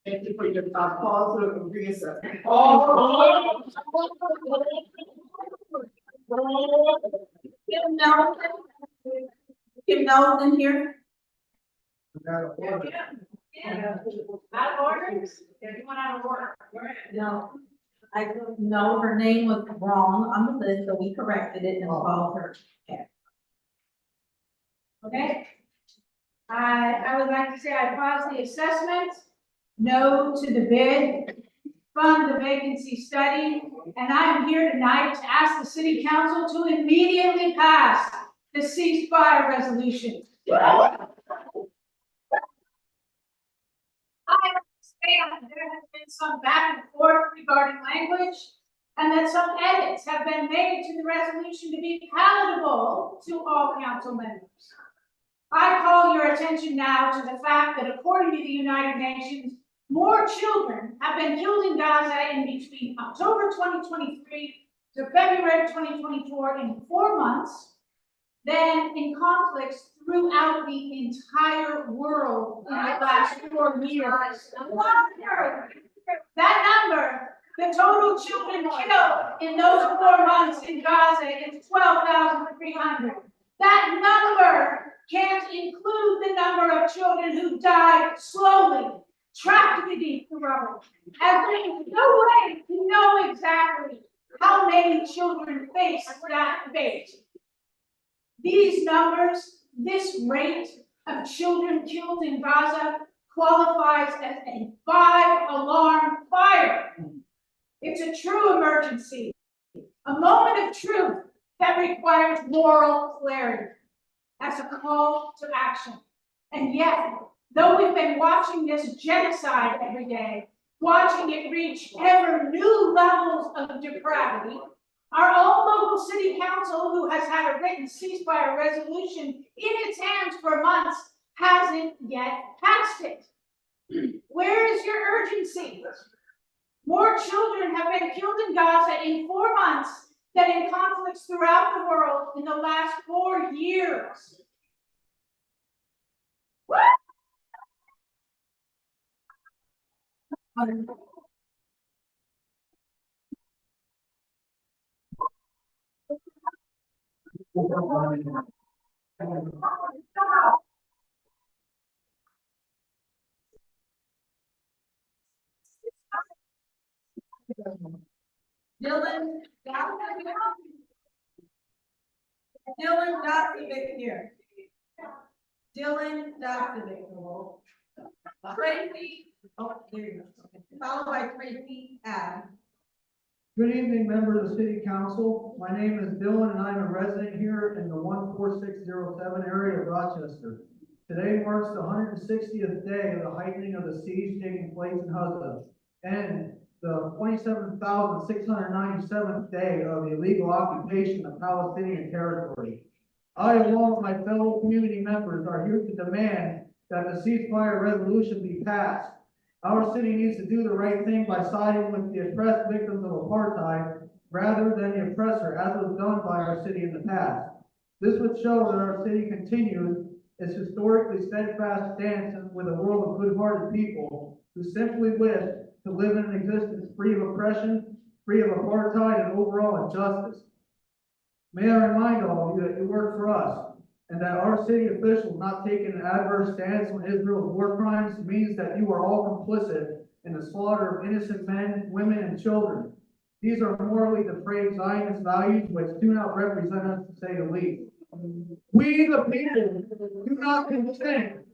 Thank you for your pause or reassessment. Kim Nelson? Kim Nelson here? Out of order? Everyone out of order. No. No, her name was wrong on the list, so we corrected it and called her. Okay? I would like to say I pause the assessment, no to the bid, fund the vacancy study, and I'm here tonight to ask the city council to immediately pass the ceasefire resolution. I understand there has been some back and forth regarding language, and that some edits have been made to the resolution to be palatable to all council members. I call your attention now to the fact that according to the United Nations, more children have been killed in Gaza in between October 2023 to February 2024 in 4 months than in conflicts throughout the entire world in the last 4 years. That number, the total children killed in those 4 months in Gaza is 12,300. That number can't include the number of children who died slowly, trapped beneath the rubble. And there is no way to know exactly how many children face that fate. These numbers, this rate of children killed in Gaza qualifies as a 5-alarm fire. It's a true emergency, a moment of truth that requires moral clarity as a call to action. And yet, though we've been watching this genocide every day, watching it reach ever new levels of depravity, our own local city council, who has had a written ceasefire resolution in its hands for months, hasn't yet passed it. Where is your urgency? More children have been killed in Gaza in 4 months than in conflicts throughout the world in the last 4 years. What? Dylan Dokovic here. Dylan Dokovic. Tracy, oh, there you go. Followed by Tracy Adams. Good evening, member of the city council. My name is Dylan and I'm a resident here in the 14607 area of Rochester. Today marks the 160th day of the heightening of the siege taking place in Gaza and the 27,697th day of the illegal occupation of Palestinian territory. I, along with my fellow community members, are here to demand that the ceasefire resolution be passed. Our city needs to do the right thing by siding with the oppressed victims of apartheid rather than the oppressor, as was done by our city in the past. This would show that our city continues its historically steadfast stance with a world of good-hearted people who simply wish to live in an existence free of oppression, free of apartheid, and overall injustice. May I remind all of you that you work for us, and that our city officials not taking an adverse stance on Israel's war crimes means that you are all complicit in the slaughter of innocent men, women, and children. These are morally depraved Zionist values which do not represent us, to say the least. We, the people, do not consent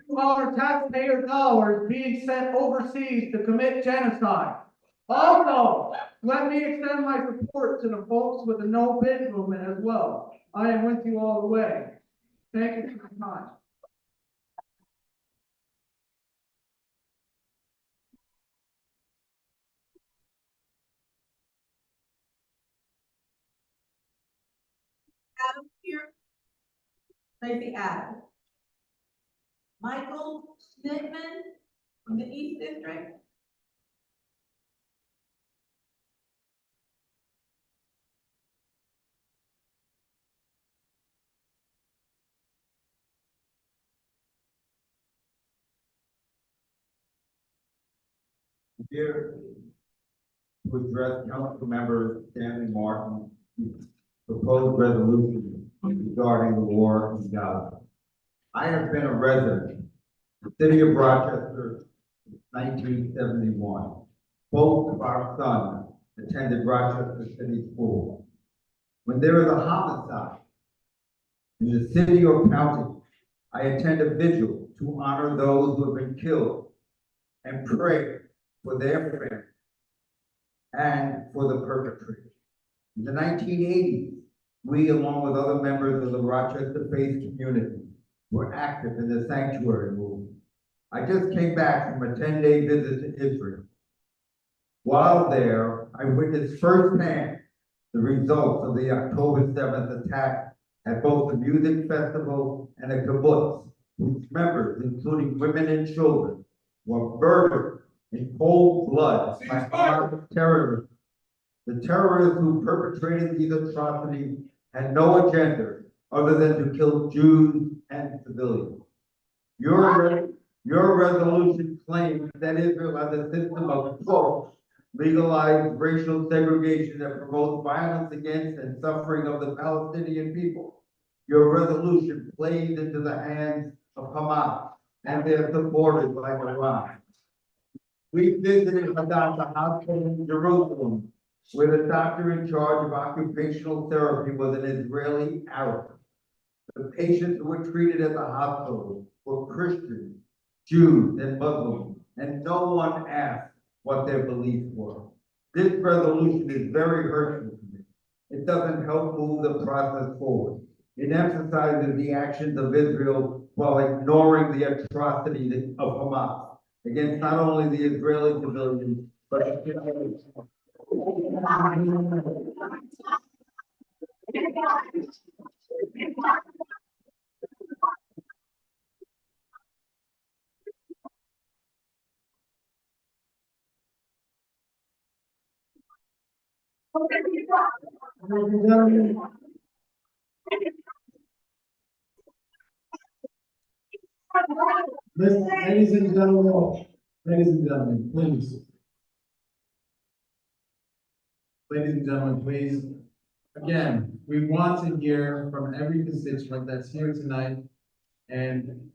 to our taxpayer dollars being sent overseas to commit genocide. Also, let me extend my support to the folks with the no bid movement as well. I am with you all the way. Thank you for your time. Adams here. Tracy Adams. Michael Schnittman from the East District. Here to address council member Stanley Martin's proposed resolution regarding the war in Gaza. I have been a resident of the city of Rochester since 1971. Both of our sons attended Rochester City School. When there is a homicide in the city or county, I attend a vigil to honor those who have been killed and pray for their families and for the perpetrators. In the 1980s, we, along with other members of the Rochester faith community, were active in the sanctuary movement. I just came back from a 10-day visit to Israel. While there, I witnessed firsthand the results of the October 7th attack at both the music festival and a kibbutz, whose members, including women and children, were murdered in cold blood by Hamas terrorists. The terrorists who perpetrated these atrocities had no agenda other than to kill Jews and civilians. Your resolution claims that Israel has a system of, quote, legalized racial segregation that promotes violence against and suffering of the Palestinian people. Your resolution plays into the hands of Hamas and their supporters like Iran. We visited Hadassah Hospital in Jerusalem, where the doctor in charge of occupational therapy was an Israeli Arab. The patients who were treated at the hospital were Christians, Jews, and Muslims, and no one asked what their beliefs were. This resolution is very hurtful to me. It doesn't help move the process forward. It emphasizes the actions of Israel while ignoring the atrocities of Hamas against not only the Israeli civilians, but the Ladies and gentlemen, please. Ladies and gentlemen, please. Again, we want to hear from every constituent that's here tonight. And,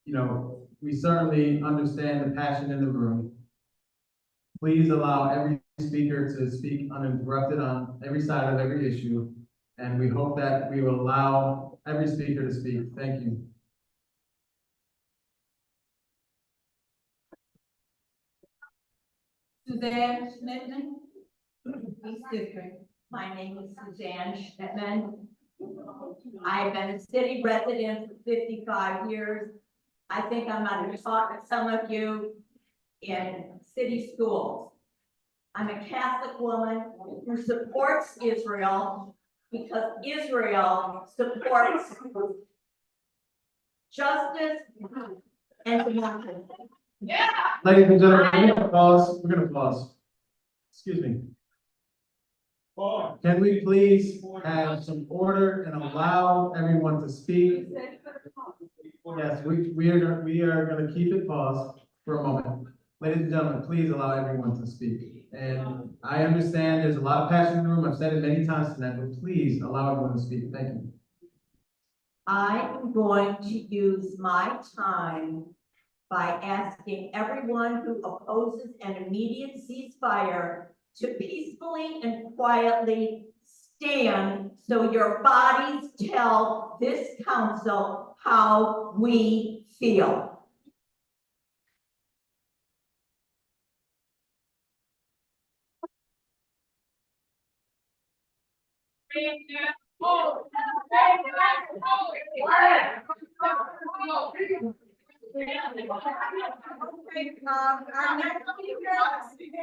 you know, we certainly understand the passion in the room. Please allow every speaker to speak uninterrupted on every side of every issue. And we hope that we will allow every speaker to speak. Thank you. Suzanne Schnittman, East District. My name is Suzanne Schnittman. I've been a city resident for 55 years. I think I'm going to talk to some of you in city schools. I'm a Catholic woman who supports Israel because Israel supports justice and democracy. Yeah. Ladies and gentlemen, we're gonna pause. We're gonna pause. Excuse me. Can we please have some order and allow everyone to speak? Yes, we are gonna keep it paused for a moment. Ladies and gentlemen, please allow everyone to speak. And I understand there's a lot of passion in the room. I've said it many times tonight, but please allow everyone to speak. Thank you. I am going to use my time by asking everyone who opposes an immediate ceasefire to peacefully and quietly stand so your bodies tell this council how we feel.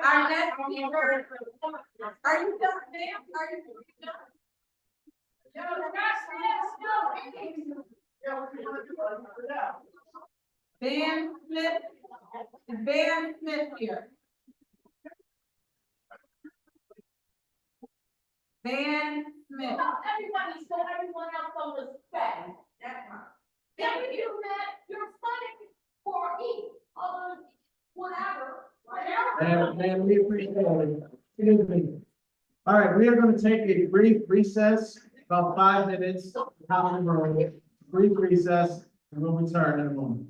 Our next speaker, are you done, ma'am? Are you done? Van Smith, is Van Smith here? Van Smith. Everybody said everyone else on respect. That's right. Then you that you're fighting for each other, whatever, Man, we appreciate it. Good evening. All right, we are going to take a brief recess, about 5 minutes, out of the room. Brief recess, and we'll return in a moment.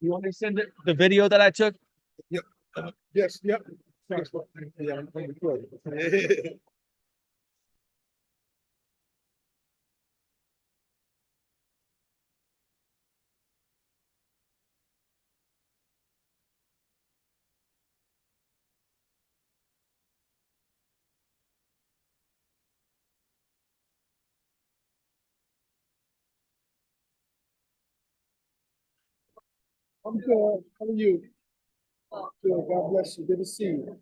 You want me to send the video that I took? Yep. Yes, yep. Yeah, I'm recording. I'm good. How are you? Good. God bless you. Good to see you.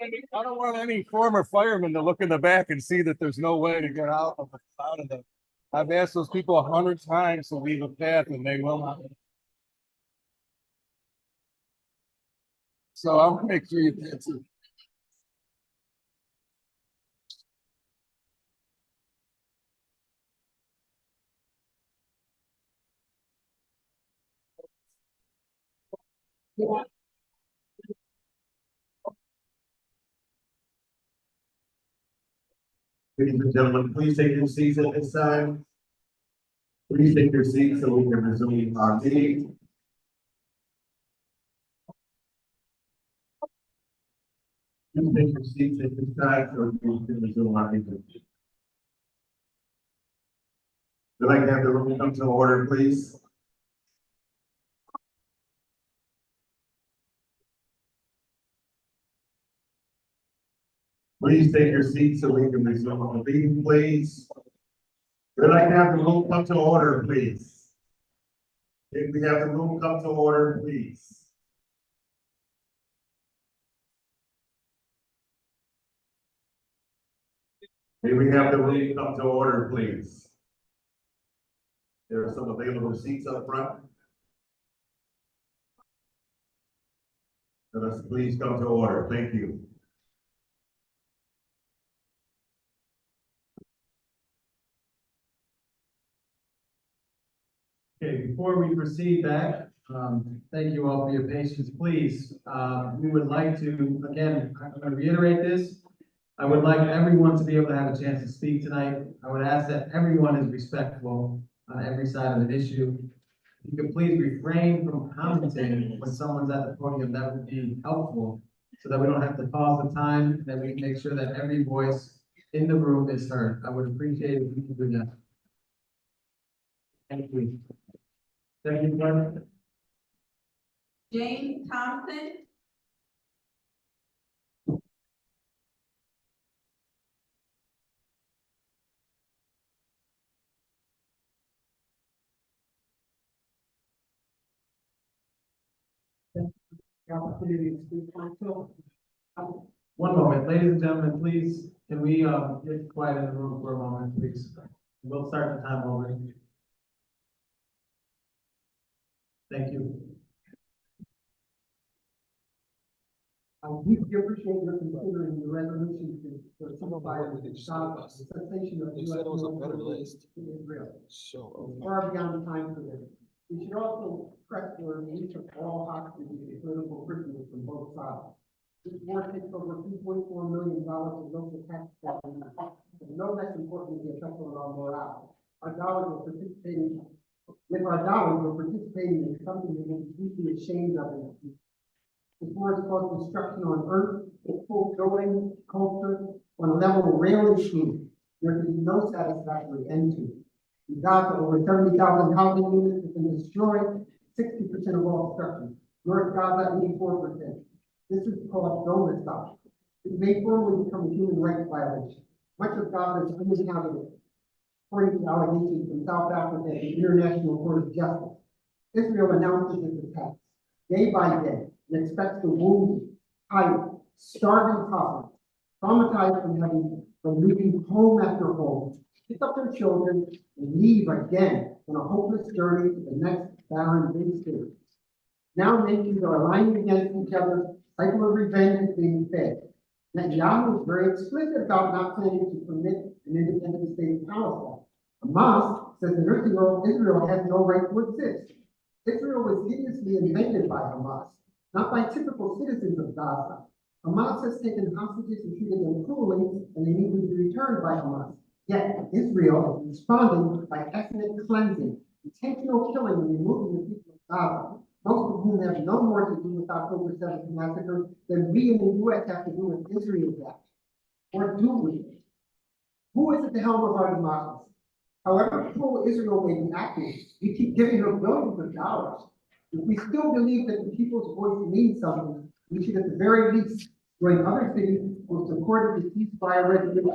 I don't want any former firemen to look in the back and see that there's no way to get out of the. I've asked those people 100 times to leave a path and they will not. So I'll make sure you can too. Ladies and gentlemen, please take your seats at this time. Please take your seats so we can resume our meeting. Please take your seats at this time so we can resume our meeting. I'd like to have the room come to order, please. Please take your seats so we can resume our meeting, please. We'd like to have the room come to order, please. If we have the room come to order, please. May we have the room come to order, please. There are some available seats up front. Let us please come to order. Thank you. Okay, before we proceed back, thank you all for your patience. Please, we would like to, again, I'm going to reiterate this. I would like everyone to be able to have a chance to speak tonight. I would ask that everyone is respectful on every side of an issue. If you could please refrain from commenting when someone's at the podium, that would be helpful, so that we don't have to pause the time, that we can make sure that every voice in the room is heard. I would appreciate it if you could do that. Thank you. Thank you, Glenn. James Thompson. Opportunity to speak, council. One moment, ladies and gentlemen, please, can we, get quiet in the room for a moment, please? We'll start the time over. Thank you. We appreciate your considering the resolution to simplify the cessation of U.S. in Israel. Far beyond time for this. We should also press for the release of all hostages and political prisoners from both sides. This war takes over $2.4 million of local tax dollars, and no less important is the effect on our morale. With our dollars, we're participating in something that we're deeply ashamed of. This war has caused destruction on earth, full building, culture, on a level rarely seen. There can be no satisfactory end to it. In Gaza, over 70,000 housing units have been destroyed, 60% of all structures. North Gaza, 84%. This is called domicile. It may formally become a human rights violation. Much of Gaza is uninhabitable, according to allegations from South Africa and the International Court of Justice. Israel announces its attacks day by day and expects the wounded, tired, starving populace, traumatized from leaving home after home, pick up their children and leave again on a hopeless journey to the next barren big state. Now nations are aligning against each other, cycle of revenge is being fed. Netanyahu is very explicit about not planning to permit an independent state of Palestine. Hamas says that Israel has no right to exist. Israel was hideously invaded by Hamas, not by typical citizens of Gaza. Hamas has taken hostages and treated them cruelly, and they need to be returned by Hamas. Yet Israel is responding by ethnic cleansing, intentional killing and removing the people of Gaza, most of whom have no more to do with October 7th massacre than we in the U.S. have to do with Israel's act. Or do we? Who is at the helm of our democracy? However cruel Israel may be acting, we keep giving her billions of dollars. If we still believe that the people's voice means something, we should at the very least join other cities who have supported the ceasefire resolution.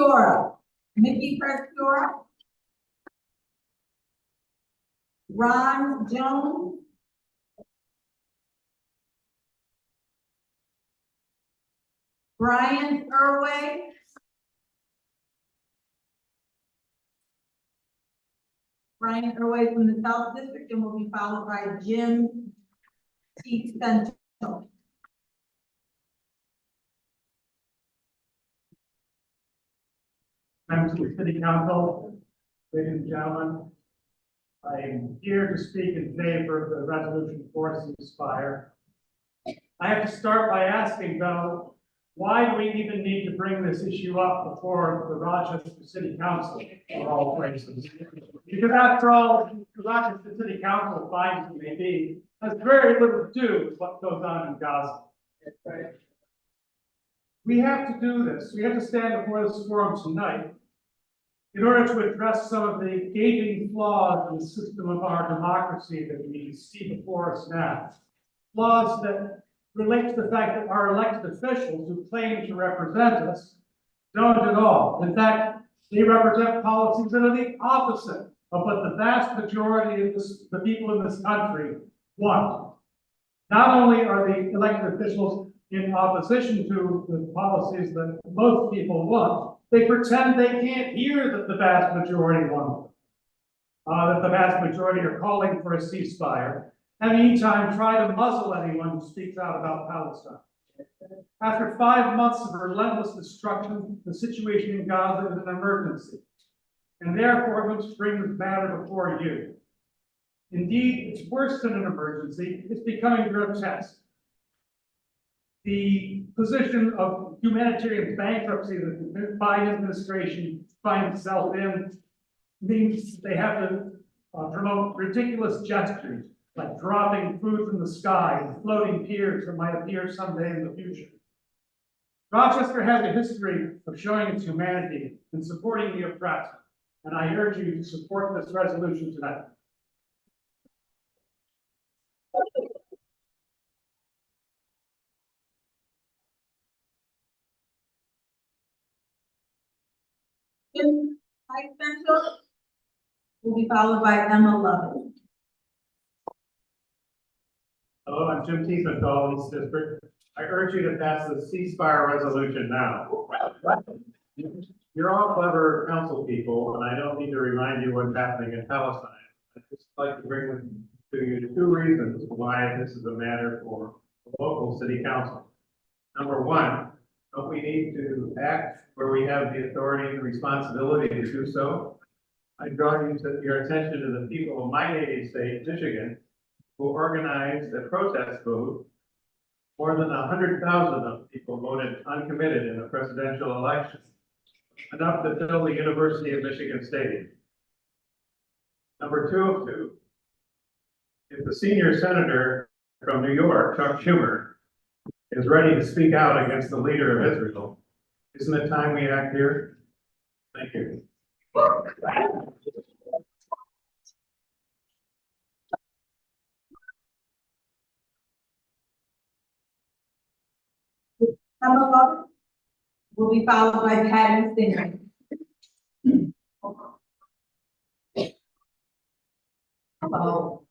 Fiora, Mickey Fiora, Ron Jones, Brian Irway, Brian Irway from the South District, and will be followed by Jim T. Spencer. Members of the city council, ladies and gentlemen, I am here to speak in favor of the resolution for ceasefire. I have to start by asking though, why do we even need to bring this issue up before the Rochester City Council for all places? Because after all, the Rochester City Council finds it may be, has very little to do with what goes on in Gaza. We have to do this. We have to stand before this forum tonight in order to address some of the gaping flaws in the system of our democracy that we see before us now. Flaws that relate to the fact that our elected officials who claim to represent us don't at all. In fact, they represent policies that are the opposite of what the vast majority of the people in this country want. Not only are the elected officials in opposition to the policies that most people want, they pretend they can't hear that the vast majority want them. That the vast majority are calling for a ceasefire, and meantime try to muzzle anyone who speaks out about Palestine. After 5 months of relentless destruction, the situation in Gaza is an emergency, and therefore must bring this matter before you. Indeed, it's worse than an emergency, it's becoming grotesque. The position of humanitarian bankruptcy that the Biden administration finds itself in means they have to promote ridiculous gestures like dropping food from the sky and floating piers that might appear someday in the future. Rochester has a history of showing its humanity and supporting the oppressed, and I urge you to support this resolution tonight. Jim T. Spencer will be followed by Emma Lovett. Hello, I'm Jim T. Spencer, East District. I urge you to pass the ceasefire resolution now. You're all clever council people, and I don't need to remind you what's happening in Palestine. I'd just like to bring to you 2 reasons why this is a matter for the local city council. Number 1, don't we need to act where we have the authority and responsibility to do so? I draw your attention to the people of my native state, Michigan, who organized a protest vote. More than 100,000 of people voted uncommitted in the presidential election, enough to fill the University of Michigan Stadium. Number 2 of 2, if the senior senator from New York, Chuck Schumer, is ready to speak out against the leader of Israel, isn't it time we act here? Thank you. Emma Lovett will be followed by Patty Singer. Hello.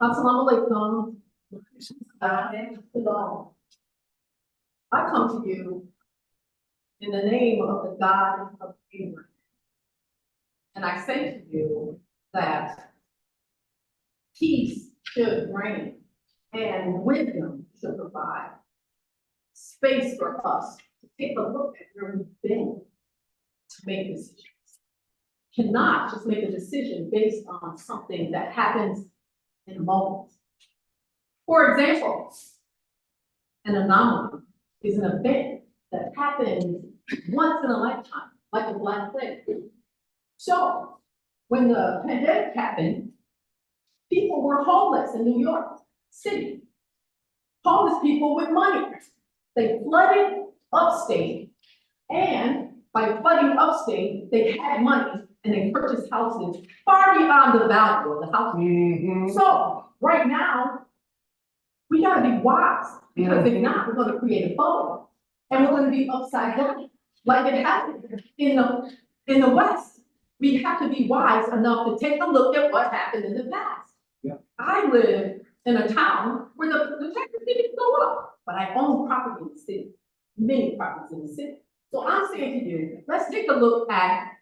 Assalamu alaikum. I come to you in the name of the God of Abraham. And I say to you that peace should reign and wisdom should provide space for us to take a look at where we've been to make decisions. Cannot just make a decision based on something that happens in a moment. For example, an anomaly is an event that happens once in a lifetime, like a Black Plague. So when the pandemic happened, people were homeless in New York City. Homeless people with money. They flooded upstate, and by flooding upstate, they had money and they purchased houses far beyond the value of the house. So right now, we gotta be wise, because if not, we're gonna create a bubble and we're gonna be upside down. like it happened in the West. We have to be wise enough to take a look at what happened in the past. Yeah. I live in a town where the taxes didn't go up, but I own property in the city, many properties in the city. So I'm saying to you, let's take a look at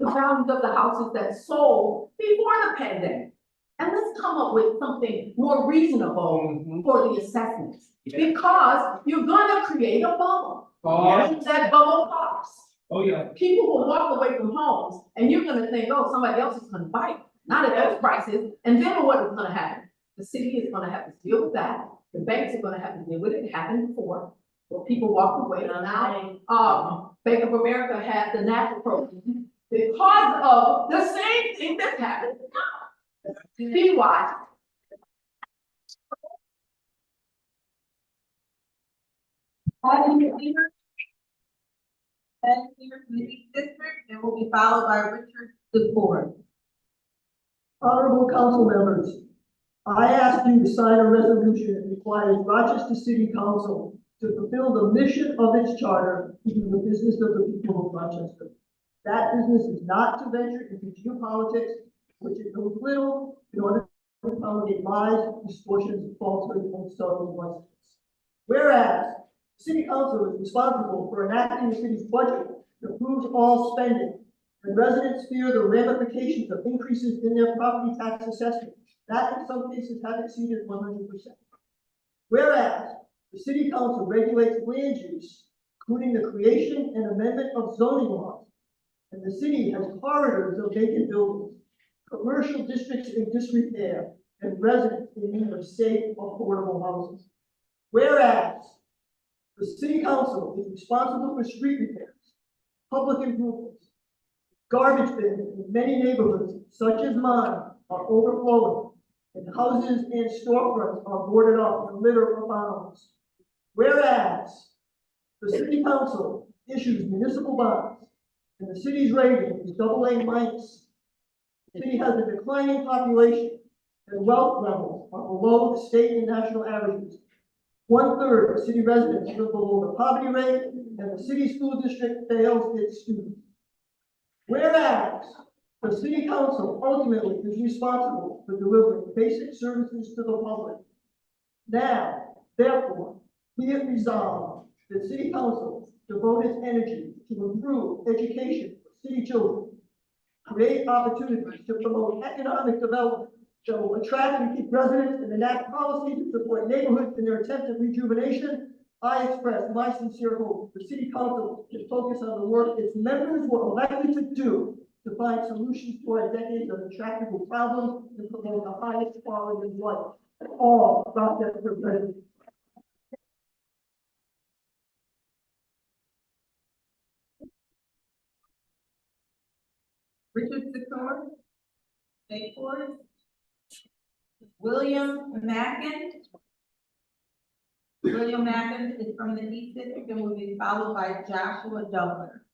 the values of the houses that sold before the pandemic. And let's come up with something more reasonable for the assessments. Because you're gonna create a bubble. Yeah. That bubble pops. Oh, yeah. People will walk away from homes and you're gonna think, oh, somebody else is gonna buy it, not at those prices. And then what is gonna happen? The city is gonna have to deal with that. The banks are gonna have to deal with it. It happened before, where people walked away. And now, Bank of America has the NAPA program because of the same thing that's happened now. Be wise. Adam Weaver. Adam Weaver from the East District, and will be followed by Richard DeFord. Honorable council members, I ask you to sign a resolution that requires Rochester City Council to fulfill the mission of its charter to do the business of the people of Rochester. That business is not to venture into geopolitics, which it knows little in order to accommodate lies, distortions, falsehoods, and subtle licenses. Whereas the city council is responsible for enacting the city's budget that approves all spending, and residents fear the ramifications of increases in their property tax assessment that in some cases have exceeded 100%. Whereas the city council regulates land use, including the creation and amendment of zoning laws, and the city has corridors of vacant buildings, commercial districts in disrepair, and residents in need of safe, affordable housing. Whereas the city council is responsible for street repairs, public improvements, garbage bins in many neighborhoods, such as mine, are overflowing, and houses and storefronts are boarded up and litter abounds. Whereas the city council issues municipal bonds, and the city's rating is AA minus. The city has a declining population, and wealth levels are below the state and national averages. 1/3 of city residents live below the poverty rate, and the city school district fails its students. Whereas the city council ultimately is responsible for delivering basic services to the public. Now, therefore, be it resolved that city council devote its energy to improve education for city children, create opportunities to promote economic development that will attract and keep residents and enact policies to support neighborhoods in their attempt at rejuvenation. I express my sincere hope the city council can focus on the work its members were elected to do to find solutions to our decades of intractable problems and promote the highest quality of life for all Rochester residents. Richard DeFord. DeFord. William Mackin. William Mackin is from the East District and will be followed by Joshua Dover.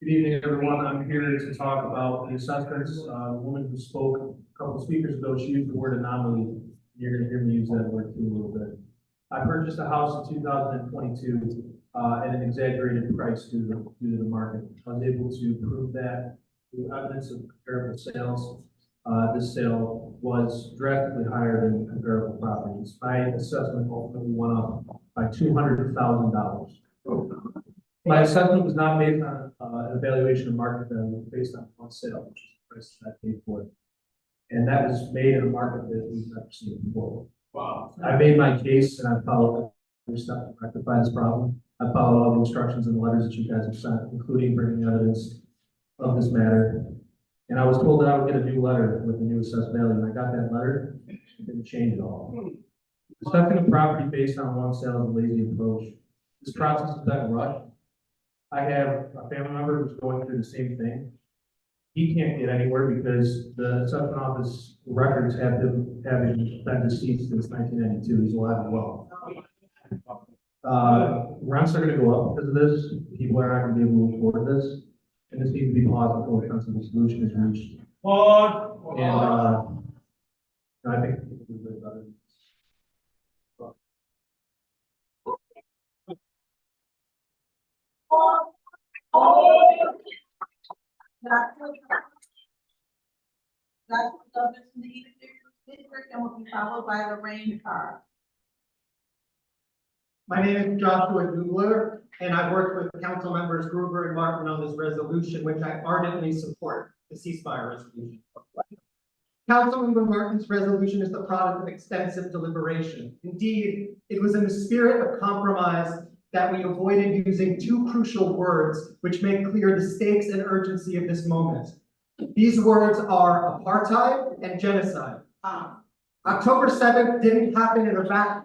Good evening, everyone. I'm here to talk about the assessments. The woman who spoke a couple of speakers ago, she used the word anomaly. You're gonna hear me use that word too a little bit. I purchased a house in 2022 at an exaggerated price due to the market. I was able to prove that through evidence of comparable sales. This sale was drastically higher than comparable properties. My assessment ultimately went up by $200,000. My assessment was not based on an evaluation of market value, it was based on sale, which is the price that I paid for it. And that was made in a market that we've never seen before. Wow. I made my case and I followed every step to rectify this problem. I followed all the instructions and the letters that you guys have sent, including bringing evidence of this matter. And I was told that I would get a new letter with the new assessed value, and I got that letter. It didn't change at all. Assessing a property based on one sale is a lazy approach. This process has been rushed. I have a family member who's going through the same thing. He can't get anywhere because the assessment office records have him having been deceased since 1992. He's alive and well. Rents are going to go up because of this. People are not going to be able to afford this. And this needs to be paused until a sensible solution is reached. And, I think. we can do better. Dr. Lovett from the East District and will be followed by Lorraine Carr. My name is Joshua Dugler, and I've worked with council members Gruber and Martin on this resolution, which I ardently support, the ceasefire resolution. Councilmember Martin's resolution is the product of extensive deliberation. Indeed, it was in the spirit of compromise that we avoided using two crucial words which make clear the stakes and urgency of this moment. These words are apartheid and genocide. October 7th didn't happen in a vacuum.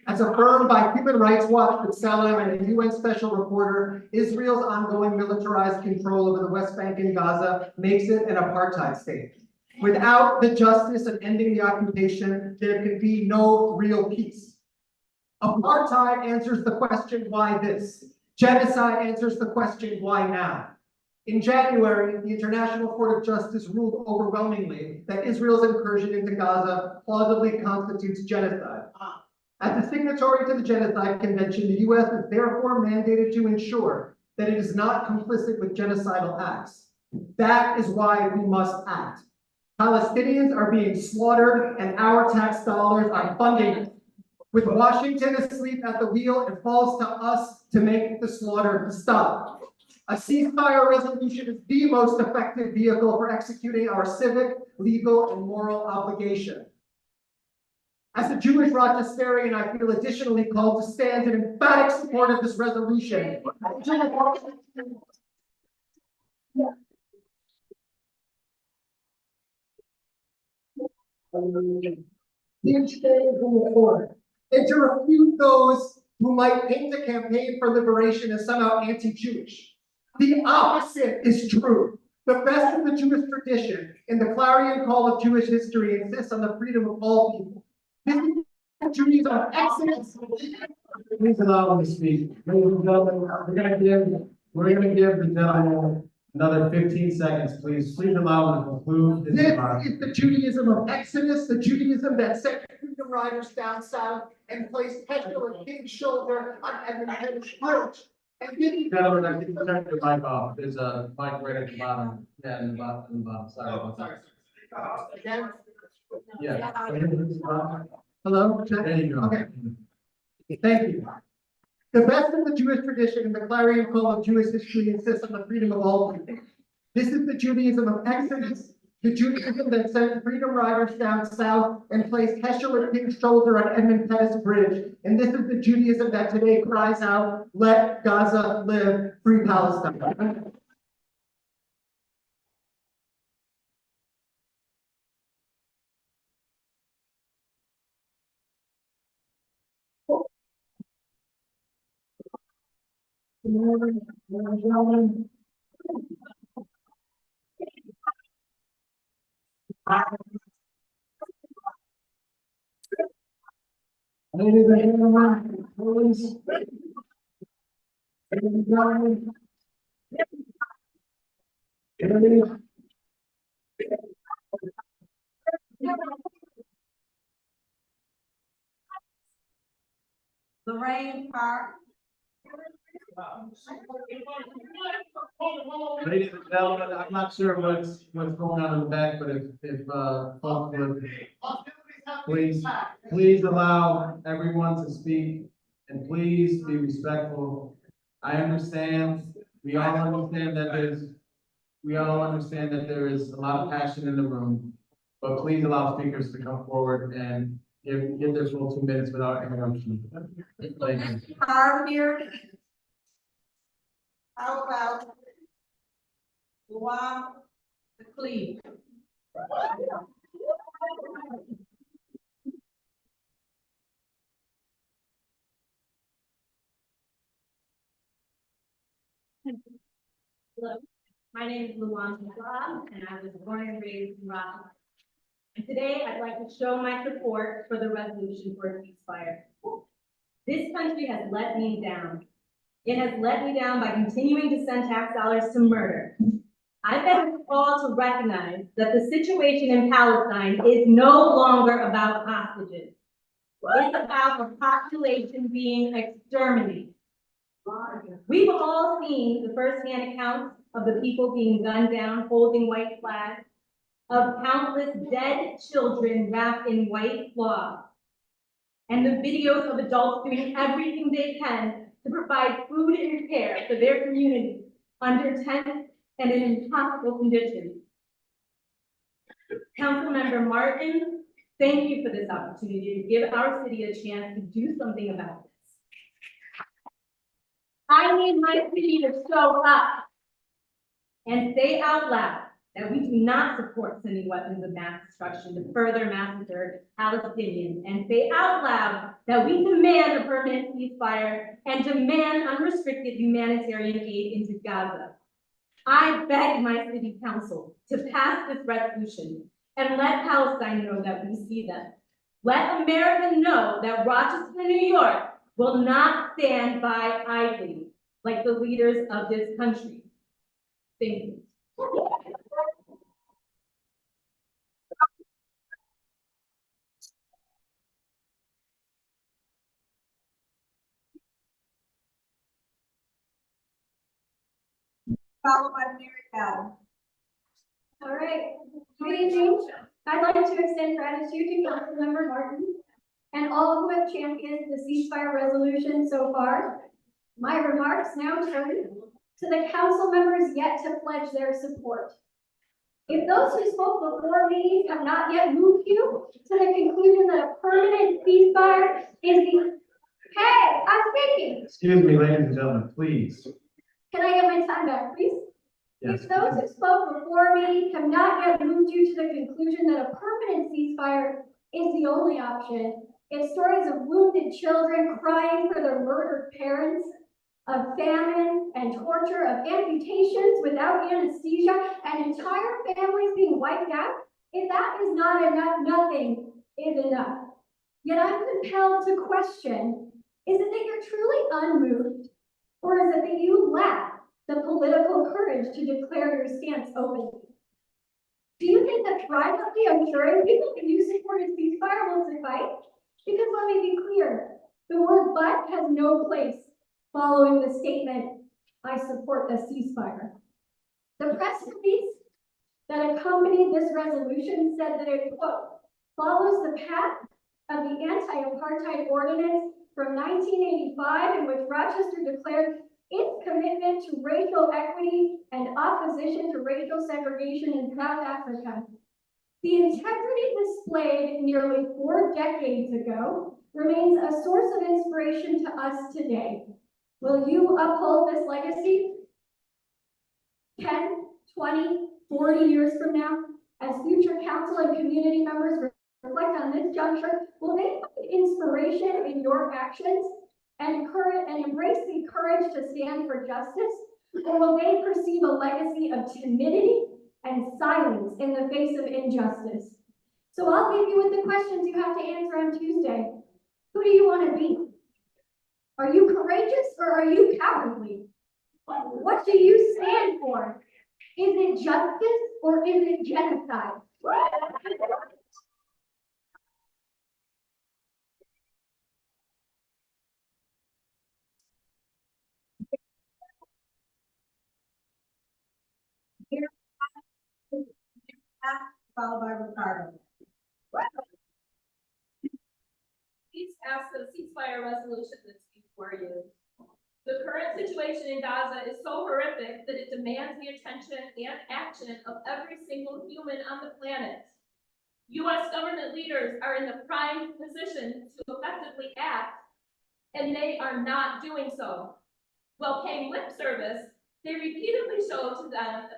As affirmed by Human Rights Watch, B'Tselem, and the UN Special Reporter, Israel's ongoing militarized control over the West Bank and Gaza makes it an apartheid state. Without the justice of ending the occupation, there can be no real peace. Apartheid answers the question, why this? Genocide answers the question, why now? In January, the International Court of Justice ruled overwhelmingly that Israel's incursion into Gaza plausibly constitutes genocide. As a signatory to the Genocide Convention, the U.S. is therefore mandated to ensure that it is not complicit with genocidal acts. That is why we must act. Palestinians are being slaughtered and our tax dollars are funding it. With Washington asleep at the wheel, it falls to us to make the slaughter stop. A ceasefire resolution is the most effective vehicle for executing our civic, legal, and moral obligation. As a Jewish Rochesterian, I feel additionally called to stand in emphatic support of this resolution. And to refute those who might paint the campaign for liberation as somehow anti-Jewish. The opposite is true. The best of the Jewish tradition in the clarion call of Jewish history insists on the freedom of all people. This is Judaism of excellence. Please allow them to speak. Ladies and gentlemen, we're gonna give the gentleman another 15 seconds, please. Please allow him to conclude his This remarks. is the Judaism of Exodus, the Judaism that sent freedom riders down south and placed Heschel and King's shoulder on Edmund Pettus Bridge. And this Gentlemen, I think you turned your mic off. There's a mic right at the bottom. Yeah, in the bottom, sorry about that. again, Yeah. hello? There you go. Okay. Thank you. The best of the Jewish tradition and the clarion call of Jewish history insists on the freedom of all people. This is the Judaism of Exodus, the Judaism that sent freedom riders down south and placed Heschel and King's shoulder on Edmund Pettus Bridge. And this is the Judaism that today cries out, let Gaza live, free Palestine. Good morning, ladies and gentlemen. Ladies and gentlemen, please. Ladies and gentlemen. Lorraine Carr. Ladies and gentlemen, I'm not sure what's going on in the back, but if folks would please allow everyone to speak and please be respectful. I understand, we all understand that there is a lot of passion in the room, but please allow speakers to come forward and give their full 2 minutes without interruption. Thank you. Carr here. How about Luam Cleve? Hello, my name is Luan Cleve, and I was born and raised in Rochester. And today I'd like to show my support for the resolution for a ceasefire. This country has let me down. It has let me down by continuing to send tax dollars to murder. I beg us all to recognize that the situation in Palestine is no longer about hostages. It's about a population being exterminated. We've all seen the firsthand accounts of the people being gunned down holding white flags, of countless dead children wrapped in white cloth, and the videos of adults doing everything they can to provide food and care for their communities under tense and in impossible conditions. Councilmember Martin, thank you for this opportunity to give our city a chance to do something about this. I need my city to show up and say out loud that we do not support sending weapons of mass destruction to further massacre Palestinians, and say out loud that we demand a permanent ceasefire and demand unrestricted humanitarian aid into Gaza. I beg my city council to pass this resolution and let Palestine know that we see them. Let America know that Rochester, New York will not stand by idly like the leaders of this country. Thank you. Followed by Mary Bell. All right, good evening. I'd like to extend gratitude to Councilmember Martin and all who have championed the ceasefire resolution so far. My remarks now turn to the council members yet to pledge their support. If those who spoke before me have not yet moved you to the conclusion that a permanent ceasefire is the... Hey, I'm speaking. Excuse me, ladies and gentlemen, please. Can I get my time back, please? Yes. If those who spoke before me have not yet moved you to the conclusion that a permanent ceasefire is the only option, if stories of wounded children crying for their murdered parents, of famine and torture, of amputations without anesthesia, and entire families being wiped out, if that is not enough, nothing is enough. Yet I'm compelled to question, is it that you're truly unmoved, or is it that you lack the political courage to declare your stance openly? Do you think that privately assuring people that you support a ceasefire will suffice? Because let me be clear, the word "but" has no place following the statement, I support the ceasefire. The press release that accompanied this resolution said that it, quote, follows the path of the anti-apartheid ordinance from 1985, in which Rochester declared its commitment to racial equity and opposition to racial segregation in South Africa. The integrity displayed nearly 4 decades ago remains a source of inspiration to us today. Will you uphold this legacy 10, 20, 40 years from now? As future council and community members reflect on this juncture, will they find inspiration in your actions and embrace the courage to stand for justice? Or will they perceive a legacy of timidity and silence in the face of injustice? So I'll leave you with the questions you have to answer on Tuesday. Who do you want to be? Are you courageous or are you cowardly? What do you stand for? Is it justice or is it genocide? Followed by Ricardo. Please pass the ceasefire resolution that's before you. The current situation in Gaza is so horrific that it demands the attention and action of every single human on the planet. U.S. government leaders are in the prime position to effectively act, and they are not doing so. While paying lip service, they repeatedly showed that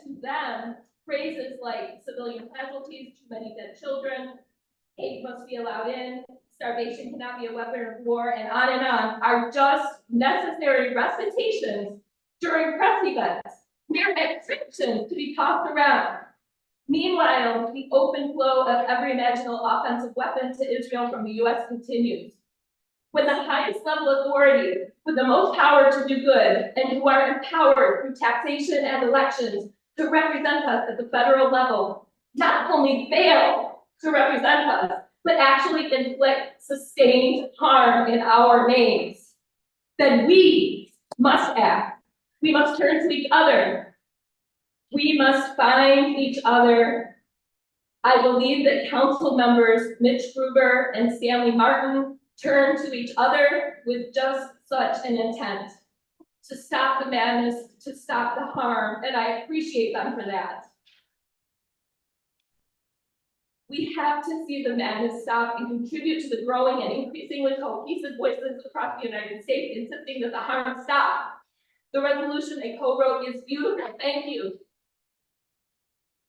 to them phrases like civilian casualties, too many dead children, aid must be allowed in, starvation cannot be a weapon of war, and on, are just necessary recitations during press events, mere exceptions to be tossed around. Meanwhile, the open flow of every imaginable offensive weapon to Israel from the U.S. continues. with the highest level authority, with the most power to do good, and who are empowered through taxation and elections to represent us at the federal level, not only fail to represent us, but actually inflict sustained harm in our names, then we must act. We must turn to each other. We must find each other. I believe that council members Mitch Gruber and Stanley Martin turn to each other with just such an intent, to stop the madness, to stop the harm, and I appreciate them for that. We have to see the madness stop and contribute to the growing and increasingly cohesive voices across the United States insisting that the harm stop. The resolution I co-wrote is beautiful. Thank you.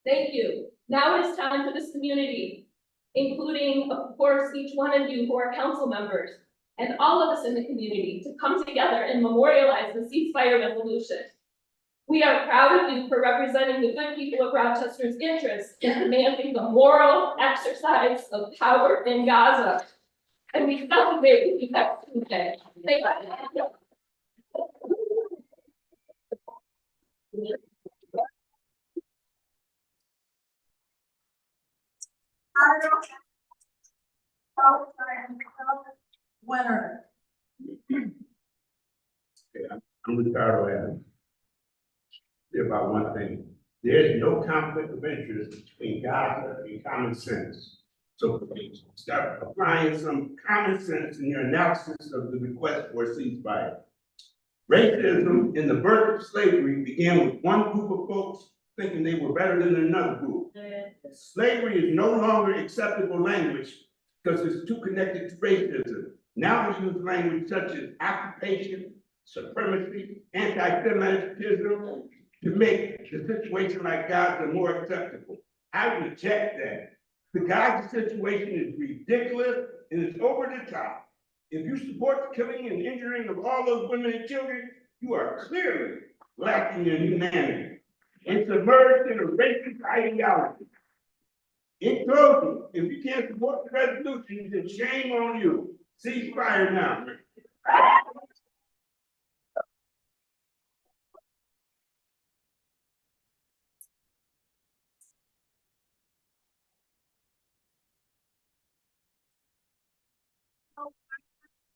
Thank you. Now it is time for this community, including, of course, each one of you who are council members, and all of us in the community, to come together and memorialize the ceasefire resolution. We are proud of you for representing the good people of Rochester's interests in demanding the moral exercise of power in Gaza. And we celebrate with you next Tuesday. Thank you. Winner. I'm retired Adam. About one thing, there's no conflict of interest between Gaza and common sense. So please start applying some common sense in your analysis of the request for a ceasefire. Racism in the birth of slavery began with one group of folks thinking they were better than another group. Slavery is no longer acceptable language because it's too connected to racism. Now we use language such as occupation, supremacy, anti-Semitism to make the situation like Gaza more acceptable. I reject that. The Gaza situation is ridiculous and it's over the top. If you support the killing and injuring of all those women and children, you are clearly lacking in humanity and submerged in a racist ideology. In closing, if you can't support the resolution, then shame on you. Ceasefire now.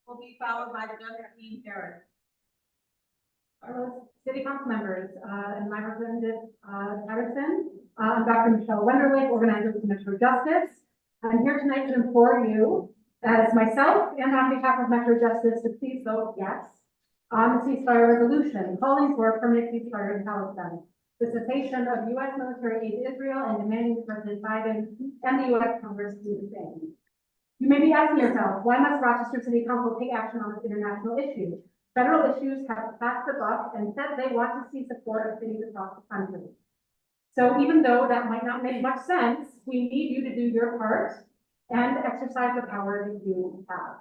Will be followed by Justine Harris. City council members, and my representative, Patterson. I'm Dr. Michelle Wenderlich, organizer with Metro Justice. I'm here tonight to implore you, as myself and on behalf of Metro Justice, to please vote yes on the ceasefire resolution, calling for a permanent ceasefire in Palestine, the cessation of U.S. military aid to Israel, and demanding President Biden and the U.S. Congress do the same. You may be asking yourself, why must Rochester City Council take action on this international issue? Federal issues have passed the buck and said they want to see support of cities across the country. So even though that might not make much sense, we need you to do your part and exercise the power that you have.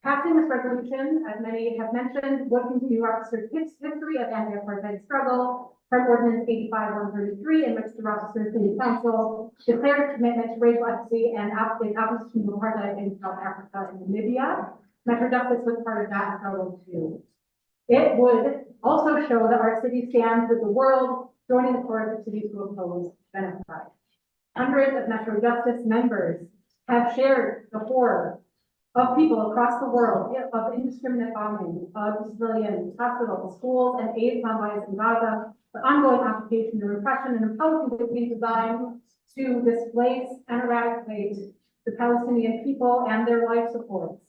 Passing this resolution, as many have mentioned, would continue Rochester's history of anti-apartheid struggle from Ordinance 85-133, in which the Rochester City Council declared a commitment to racial equity and in opposition to apartheid in South Africa and Namibia. Metro Justice was part of that struggle too. It would also show that our city stands with the world, joining the chorus of cities who oppose genocide. Hundreds of Metro Justice members have shared the horror of people across the world, of indiscriminate bombing of civilians, hospitals, schools, and aid convoys in Gaza, the ongoing occupation and repression, and a policy that is designed to displace and eradicate the Palestinian people and their life supports.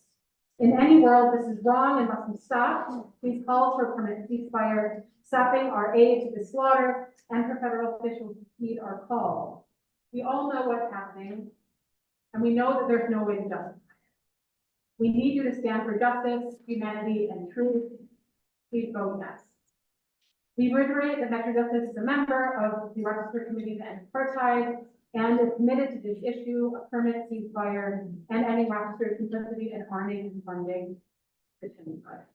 In any world, this is wrong and must be stopped. Please call for a permanent ceasefire, stopping our aid to the slaughter, and for federal officials to heed our call. We all know what's happening, and we know that there's no way to justify it. We need you to stand for justice, humanity, and truth. Please vote yes. We reiterate that Metro Justice is a member of the Rochester Committee to End Apartheid and is committed to this issue of permanent ceasefire and ending Rochester's complicity in arming and funding the genocide.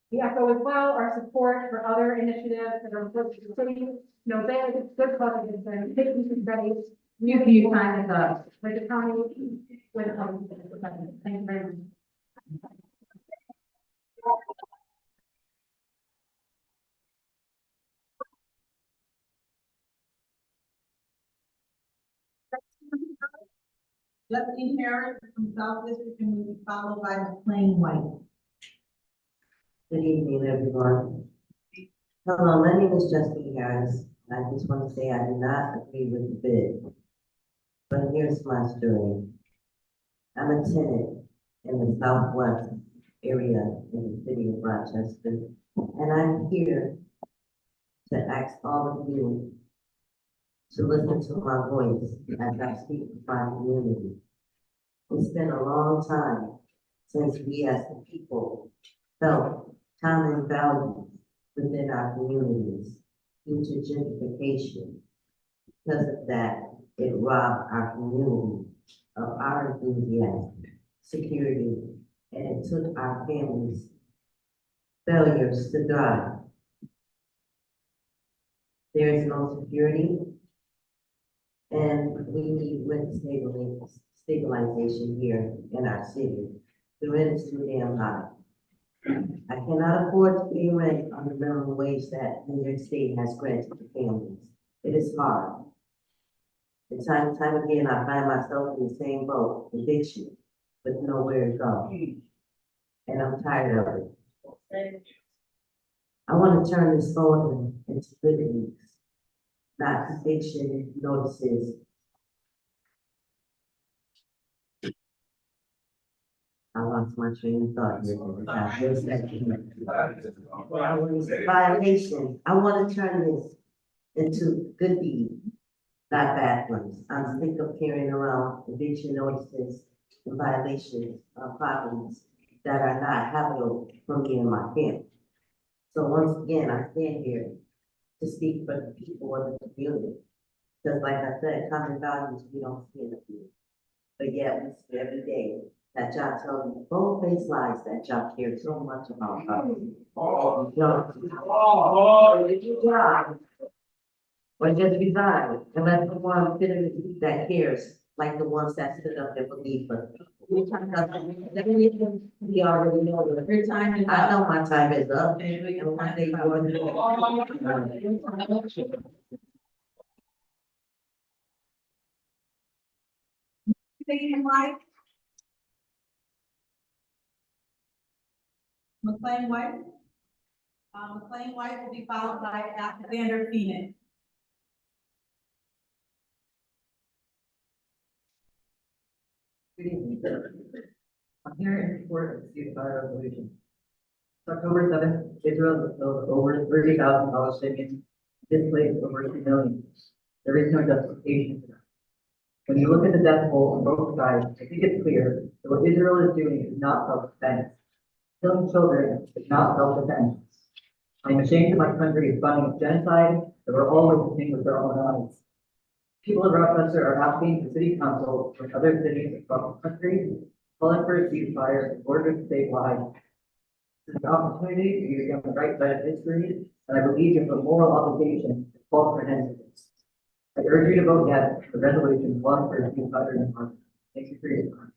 We echo as well our support for other initiatives that are important to the city. No big, good causes have been taken to ready. You time is up. With the county, with the county. Thank you very much. Justine Harris from South District and will be followed by McLean White. Good evening, everyone. Hello, my name is Justine Harris. I just want to say I do not agree with the bid. But here's my story. I'm a tenant in the southwest area in the city of Rochester, and I'm here to ask all of you to listen to my voice as I speak to my community. It's been a long time since we as the people felt common values within our communities due to gentrification. Because of that, it robbed our community of our enthusiasm, security, and it took our families' failures to thrive. There is no security, and we need rent stabilization here in our city. The rent is too damn high. I cannot afford to pay rent on the minimum wage that New York State has granted to families. It is hard. And time and time again, I find myself in the same boat, eviction, with nowhere to go. And I'm tired of it. I want to turn this phone into good news, not eviction notices. I lost my train of thought here. Violation. I want to turn this into good deeds, not bad ones. I'm sick of carrying around eviction notices and violations of properties that are not habitable for me and my family. So once again, I stand here to speak for the people of the community. Because like I said, common values we don't see in the field. But yet we see every day that y'all tell me bold-faced lies that y'all care so much about us. Did you job? Or just resign and let someone fit in the seat that cares, like the ones that stood up and believe us. We already know that. Your time is up. I know my time is up. And one day you're going to. McLean White. McLean White will be followed by Alexander Phoenix. Good evening. I'm here in support of the ceasefire resolution. October 7th, Israel has killed over 30,000 Palestinians, displaced over 2 million. There is no justification for that. When you look at the death toll on both sides, I think it's clear that what Israel is doing is not self-defense. Killing children is not self-defense. I'm ashamed that my country is funding a genocide that we're all witnessing with our own eyes. People of Rochester are asking the city council and other cities across the country, calling for a ceasefire in order to statewide. This is an opportunity for you to get on the right side of history, and I believe you have a moral obligation to call for an end to this. I urge you to vote yes for the resolution calling for a ceasefire in Rochester. Thank you for your time.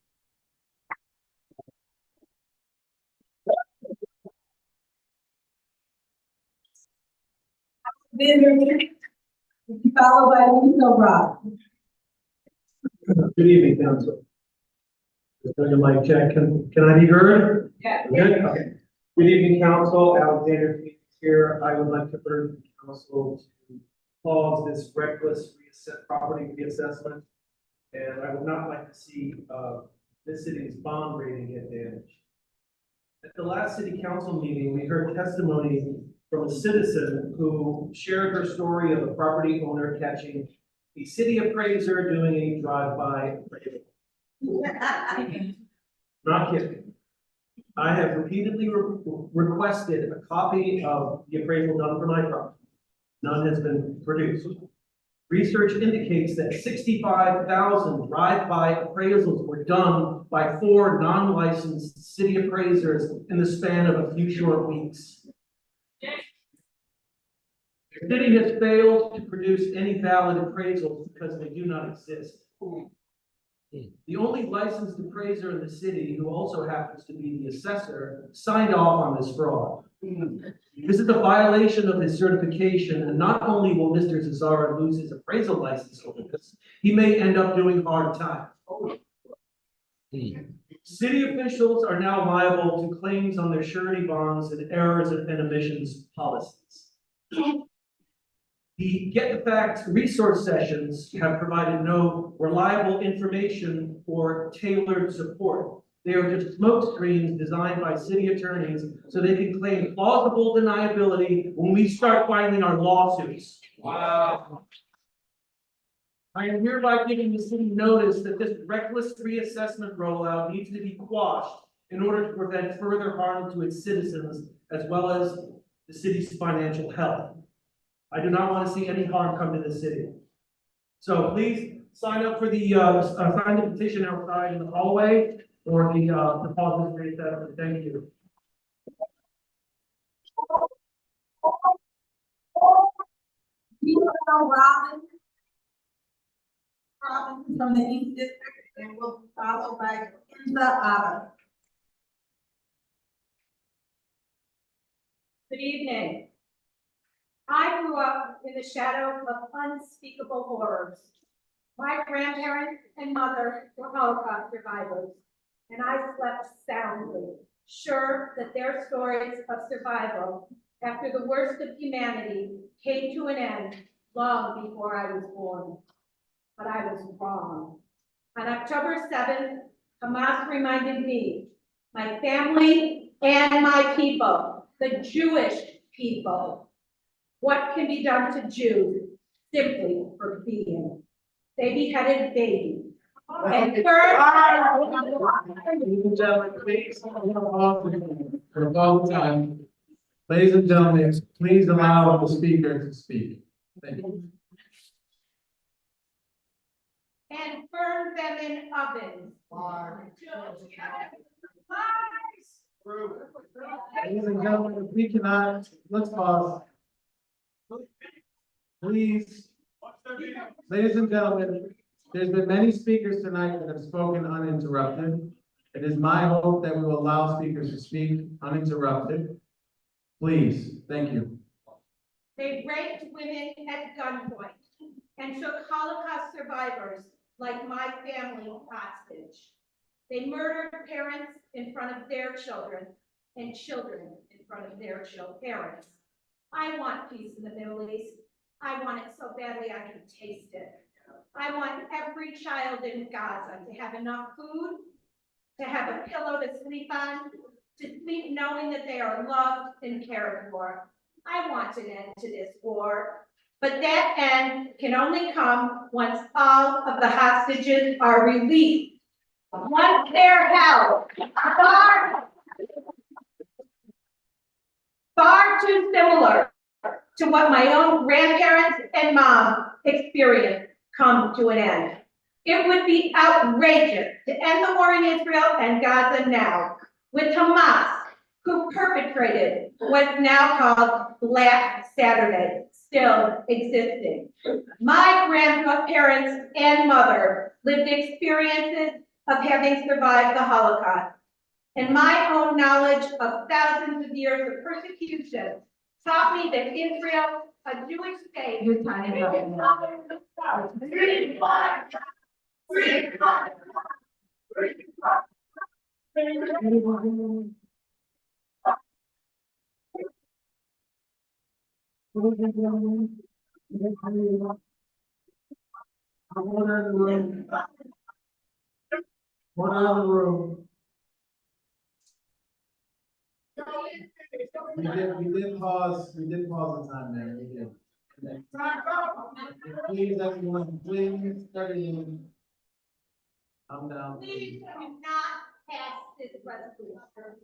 Followed by Lisa Rock. Good evening, council. Just on your mic check, can I be heard? Yeah. Good, okay. Good evening, council. Alexander Phoenix here. I would like to urge the council to pause this reckless property reassessment. And I would not like to see, this city's bond rating get damaged. At the last city council meeting, we heard testimony from a citizen who shared her story of a property owner catching a city appraiser doing a drive-by appraisal. Not kidding. I have repeatedly requested a copy of the appraisal done for my property. None has been produced. Research indicates that 65,000 drive-by appraisals were done by 4 non-licensed city appraisers in the span of a few short weeks. The city has failed to produce any valid appraisals because they do not exist. The only licensed appraiser in the city, who also happens to be the assessor, signed off on this fraud. This is a violation of his certification, and not only will Mr. Cesaro lose his appraisal license over this, he may end up doing hard time. City officials are now liable to claims on their surety bonds and errors and emissions policies. The Get the Facts resource sessions have provided no reliable information or tailored support. They are just smoke screens designed by city attorneys so they can claim plausible deniability when we start filing our lawsuits. Wow. I am hereby giving the city notice that this reckless reassessment rollout needs to be quashed in order to prevent further harm to its citizens as well as the city's financial health. I do not want to see any harm come to the city. So please sign up for the, sign the petition outside in the hallway or the depository settlement. Thank you. Robinson from the East District, and will be followed by Kenza Abbas. Good evening. I grew up in the shadow of unspeakable horrors. My grandparents and mother were Holocaust survivors, and I slept soundly, sure that their stories of survival after the worst of humanity came to an end long before I was born. But I was wrong. On October 7th, Hamas reminded me, my family, and my people, the Jewish people, what can be done to Jews simply for being. They beheaded babies and burned. Ladies and gentlemen, please, for a long time. Ladies and gentlemen, please allow the speaker to speak. Thank you. And burned them in ovens. Ladies and gentlemen, if we cannot, let's pause. Please, ladies and gentlemen, there's been many speakers tonight that have spoken uninterrupted. It is my hope that we will allow speakers to speak uninterrupted. Please, thank you. They raped women at gunpoint and took Holocaust survivors like my family hostage. They murdered parents in front of their children and children in front of their parents. I want peace in the Middle East. I want it so badly I can taste it. I want every child in Gaza to have enough food, to have a pillow to sleep on, to sleep knowing that they are loved and cared for. I want an end to this war, but that end can only come once all of the hostages are released. Once they're held, far too similar to what my own grandparents and mom experienced come to an end. It would be outrageous to end the war in Israel and Gaza now, with Hamas, who perpetrated what's now called Black Saturday, still existing. My grandparents and mother lived experiences of having survived the Holocaust, and my own knowledge of thousands of years of persecution taught me that Israel, a Jewish state, Your time is up. Order in the room. Order in the room. We did pause the time there, we did. Please, everyone, please, study. I'm down. Please do not pass this resolution.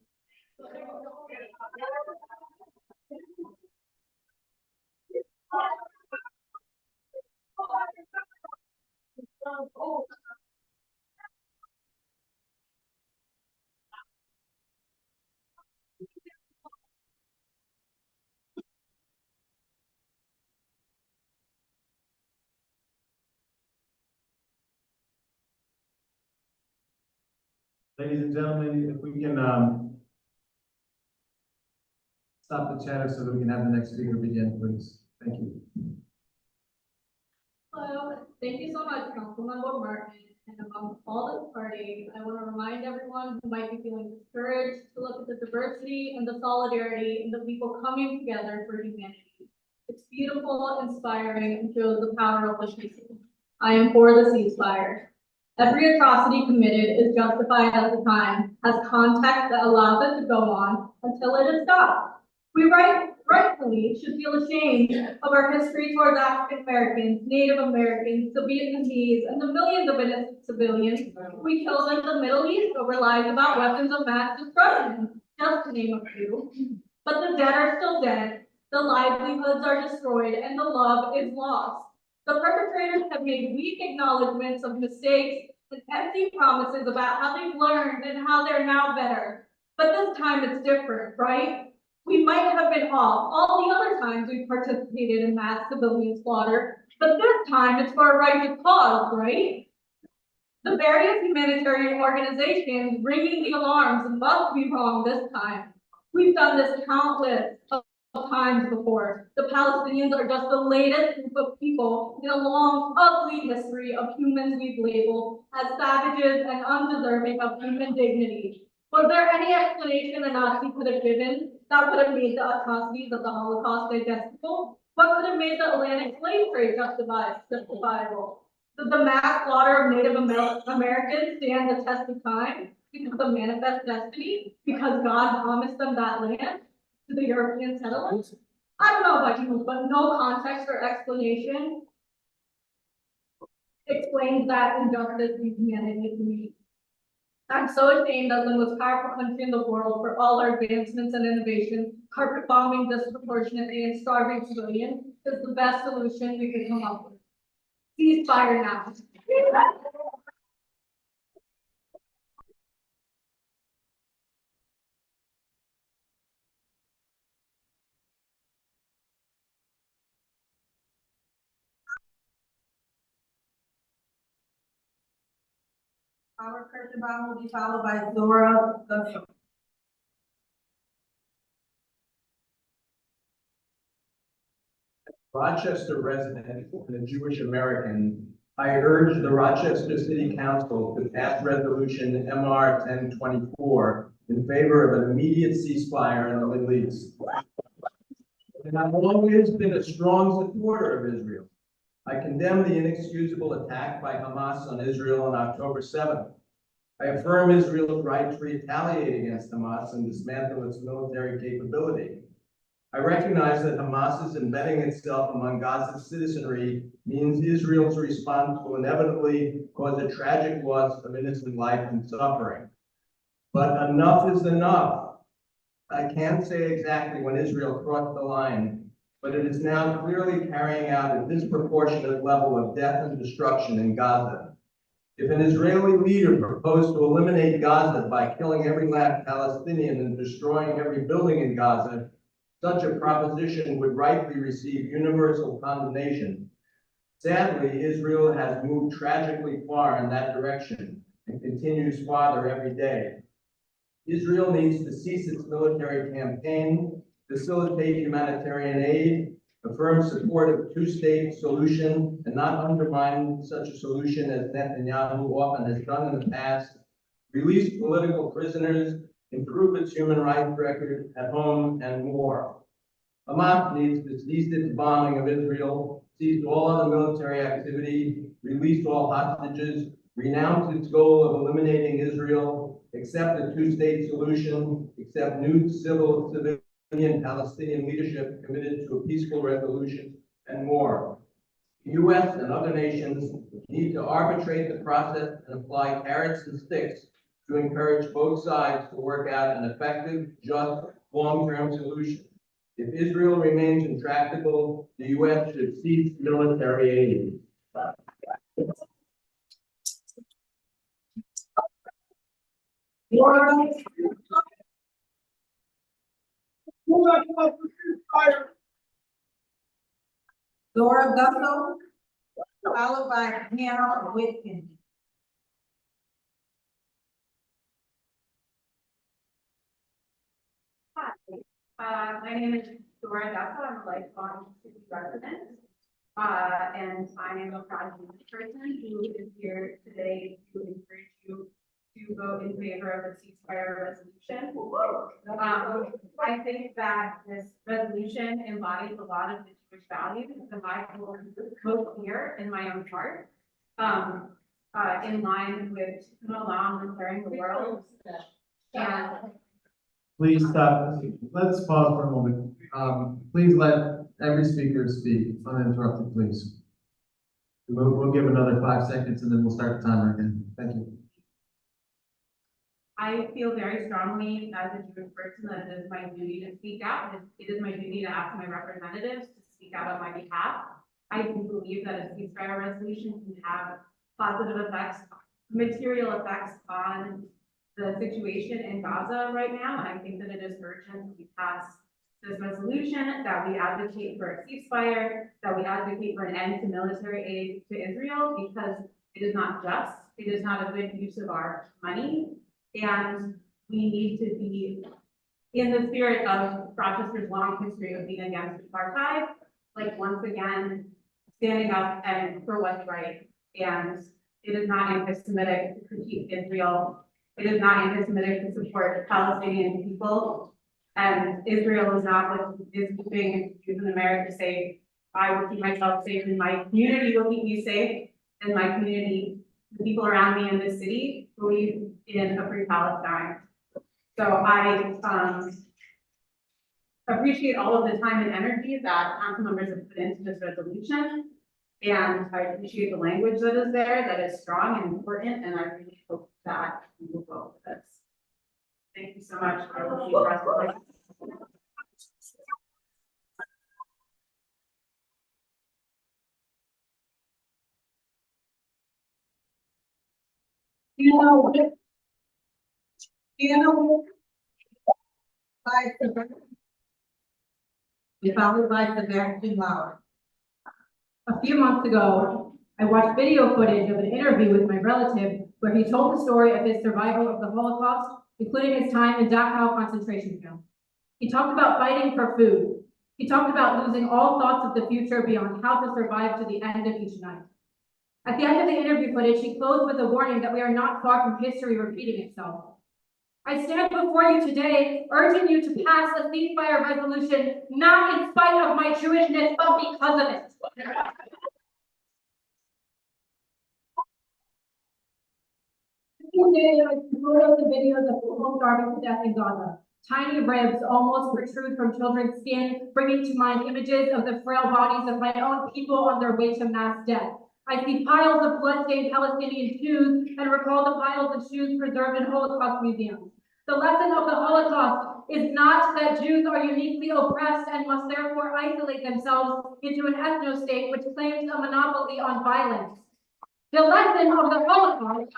Ladies and gentlemen, if we can, stop the chatter so that we can have the next speaker begin, please. Thank you. Hello, thank you so much, Councilmember Martin. And among all this party, I want to remind everyone who might be feeling discouraged to look at the diversity and the solidarity and the people coming together for humanity. It's beautiful, inspiring, and shows the power of the people. I am for the ceasefire. Every atrocity committed is justified at the time, has context that allows it to go on until it is stopped. We rightfully should feel ashamed of our history towards African Americans, Native Americans, the Vietnamese, and the millions of innocent civilians we killed in the Middle East over lies about weapons of mass destruction, just to name a few. But the dead are still dead, the livelihoods are destroyed, and the love is lost. The perpetrators have made weak acknowledgments of mistakes and empty promises about how they've learned and how they're now better. But this time it's different, right? We might have been off all the other times we participated in mass civilian slaughter, but this time it's for a righteous cause, right? The various humanitarian organizations ringing the alarms must be wrong this time. We've done this countless of times before. The Palestinians are just the latest group of people in a long, ugly history of humans we've labeled as savages and undeserving of human dignity. Was there any explanation a Nazi could have given that would have made the atrocities of the Holocaust digestible? What could have made the Atlantic slave trade justifiable? Did the mass slaughter of Native Americans stand the test of time because of manifest destiny? Because God promised them that land to the European settlers? I don't know about you, but no context or explanation explains that injustice in humanity to me. I'm so ashamed as the most powerful country in the world for all our advancements and innovations, carpet bombing disproportionately and starving civilians is the best solution we could come up with. Ceasefire now. Howard Kirschenbaum will be followed by Zora Gussow. Rochester resident and a Jewish American, I urge the Rochester City Council to pass resolution MR 1024 in favor of an immediate ceasefire in the Middle East. And I've always been a strong supporter of Israel. I condemn the inexcusable attack by Hamas on Israel on October 7th. I affirm Israel's right to retaliate against Hamas and dismantle its military capability. I recognize that Hamas's embedding itself among Gaza's citizenry means Israel's response will inevitably cause a tragic loss of innocent life and suffering. But enough is enough. I can't say exactly when Israel crossed the line, but it is now clearly carrying out a disproportionate level of death and destruction in Gaza. If an Israeli leader proposed to eliminate Gaza by killing every last Palestinian and destroying every building in Gaza, such a proposition would rightly receive universal condemnation. Sadly, Israel has moved tragically far in that direction and continues farther every day. Israel needs to cease its military campaign, facilitate humanitarian aid, affirm support of a two-state solution, and not undermine such a solution as Netanyahu often has done in the past, release political prisoners, improve its human rights record at home, and more. Hamas needs to cease its bombing of Israel, cease all other military activity, release all hostages, renounce its goal of eliminating Israel, accept a two-state solution, accept new civilian Palestinian leadership committed to a peaceful resolution, and more. The U.S. and other nations need to arbitrate the process and apply carrots and sticks to encourage both sides to work out an effective, just, long-term solution. If Israel remains intractable, the U.S. should cease military aid. Zora Gussow, followed by Hannah Whitkin. Hi, my name is Dora Gassa. I'm a lifelong city resident. And I am a proud Jewish person who is here today to encourage you to vote in favor of the ceasefire resolution. I think that this resolution embodies a lot of the Jewish values that I hold most dear in my own heart. In line with Olam repairing the world. And Please stop. Let's pause for a moment. Please let every speaker speak uninterrupted, please. We'll give another 5 seconds and then we'll start the timer again. Thank you. I feel very strongly as a Jewish person that it is my duty to speak out. It is my duty to ask my representatives to speak out on my behalf. I do believe that a ceasefire resolution can have positive effects, material effects on the situation in Gaza right now. And I think that it is urgent that we pass this resolution, that we advocate for a ceasefire, that we advocate for an end to military aid to Israel, because it is not just, it is not a good use of our money. And we need to be in the spirit of Rochester's long history of being against apartheid, like once again, standing up and for what's right. And it is not anti-Semitic to critique Israel. It is not anti-Semitic to support Palestinian people. And Israel is not what is keeping Jews in America safe. I will keep myself safe, and my community will keep me safe, and my community, the people around me in this city, believe in a free Palestine. So I appreciate all of the time and energy that council members have put into this resolution. And I appreciate the language that is there, that is strong and important, and I really hope that we will vote for this. Thank you so much. I will see the rest of it. Followed by Sebastian Lauer. A few months ago, I watched video footage of an interview with my relative where he told the story of his survival of the Holocaust, including his time in Dachau concentration camp. He talked about fighting for food. He talked about losing all thoughts of the future beyond how to survive to the end of each night. At the end of the interview footage, he closed with a warning that we are not far from history repeating itself. I stand before you today, urging you to pass a ceasefire resolution, not in spite of my Jewishness, but because of it. Photos and videos of people starving to death in Gaza. Tiny ribs almost protrude from children's skin, bringing to mind images of the frail bodies of my own people on their way to mass death. I see piles of blood-stained Palestinian shoes and recall the piles of shoes preserved in Holocaust museums. The lesson of the Holocaust is not that Jews are uniquely oppressed and must therefore isolate themselves into an ethno-state which claims a monopoly on violence. The lesson of the Holocaust,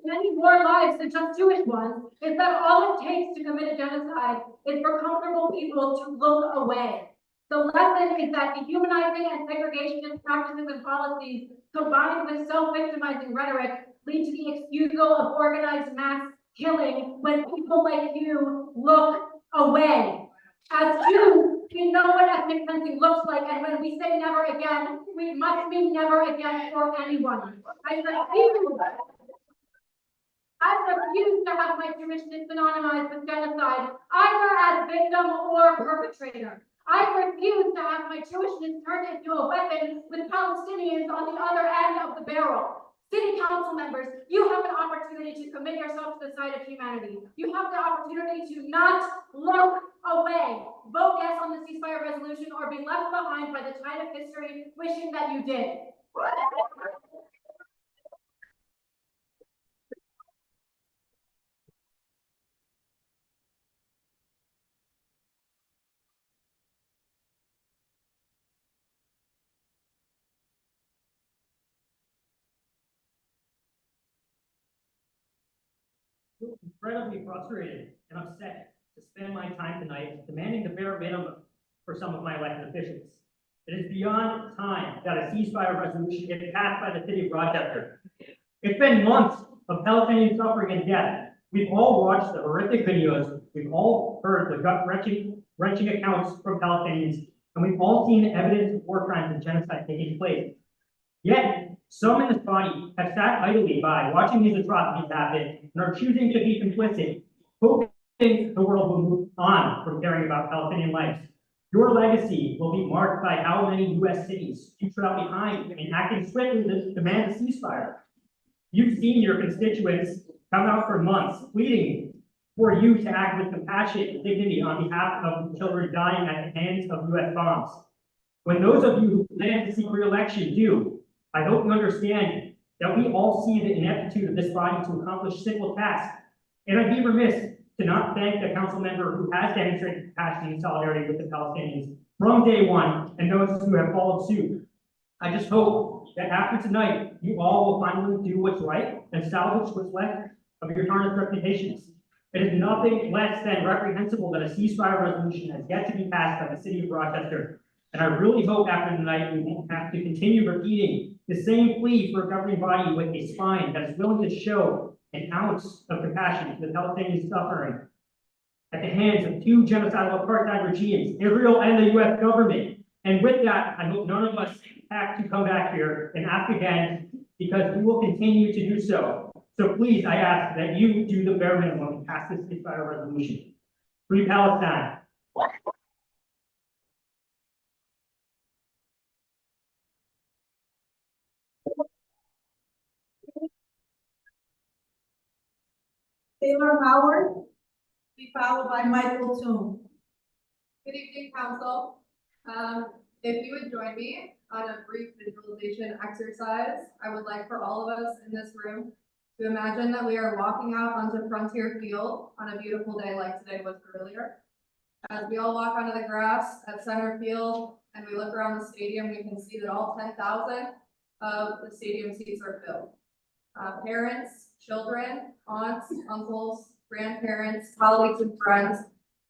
many more lives than just Jewish ones, is that all it takes to commit a genocide is for comfortable people to look away. The lesson is that dehumanizing and segregationist practices and policies, combined with self-victimizing rhetoric, lead to the excusal of organized mass killing when people like you look away. As Jews, we know what ethnic cleansing looks like, and when we say never again, we must mean never again for anyone. I refuse to have my Jewishness synonymized with genocide, either as victim or perpetrator. I refuse to have my Jewishness turned into a weapon with Palestinians on the other end of the barrel. City council members, you have an opportunity to commit yourself to the side of humanity. You have the opportunity to not look away. Vote yes on the ceasefire resolution or be left behind by the tide of history, wishing that you did. Incredibly frustrated and upset to spend my time tonight demanding the bare minimum for some of my elected officials. It is beyond time that a ceasefire resolution get passed by the city of Rochester. It's been months of Palestinian suffering and death. We've all watched the horrific videos. We've all heard the gut-wrenching accounts from Palestinians. and we've all seen the evidence of war crimes and genocide taking place. Yet, some in this body have sat idly by, watching these atrocities happen, and are choosing to be complicit, hoping the world will move on from caring about Palestinian lives. Your legacy will be marked by how many U.S. cities you trail behind in acting swiftly to demand a ceasefire. You've seen your constituents come out for months pleading for you to act with compassion and dignity on behalf of the children dying at the hands of U.S. bombs. When those of you who plan to seek re-election do, I hope you understand that we all see the ineptitude of this body to accomplish simple tasks. And I'd be remiss to not thank the council member who has demonstrated compassion and solidarity with the Palestinians from day one, and those who have followed suit. I just hope that after tonight, you all will finally do what's right and salvage what's left of your tarnished reputations. It is nothing less than reprehensible that a ceasefire resolution has yet to be passed by the city of Rochester. And I really hope after tonight, we won't have to continue repeating the same plea for a governing body with a spine that is willing to show an ounce of compassion to the Palestinian suffering at the hands of two genocidal apartheid regimes, Israel and the U.S. government. And with that, I hope none of us have to come back here and ask again, because we will continue to do so. So please, I ask that you do the bare minimum and pass this ceasefire resolution. Free Palestine. Taylor Howard, be followed by Michael Toon. Good evening, council. If you would join me on a brief visualization exercise, I would like for all of us in this room to imagine that we are walking out onto Frontier Field on a beautiful day like today was earlier. As we all walk onto the grass at center field and we look around the stadium, we can see that all 10,000 of the stadium seats are filled. Parents, children, aunts, uncles, grandparents, colleagues, and friends,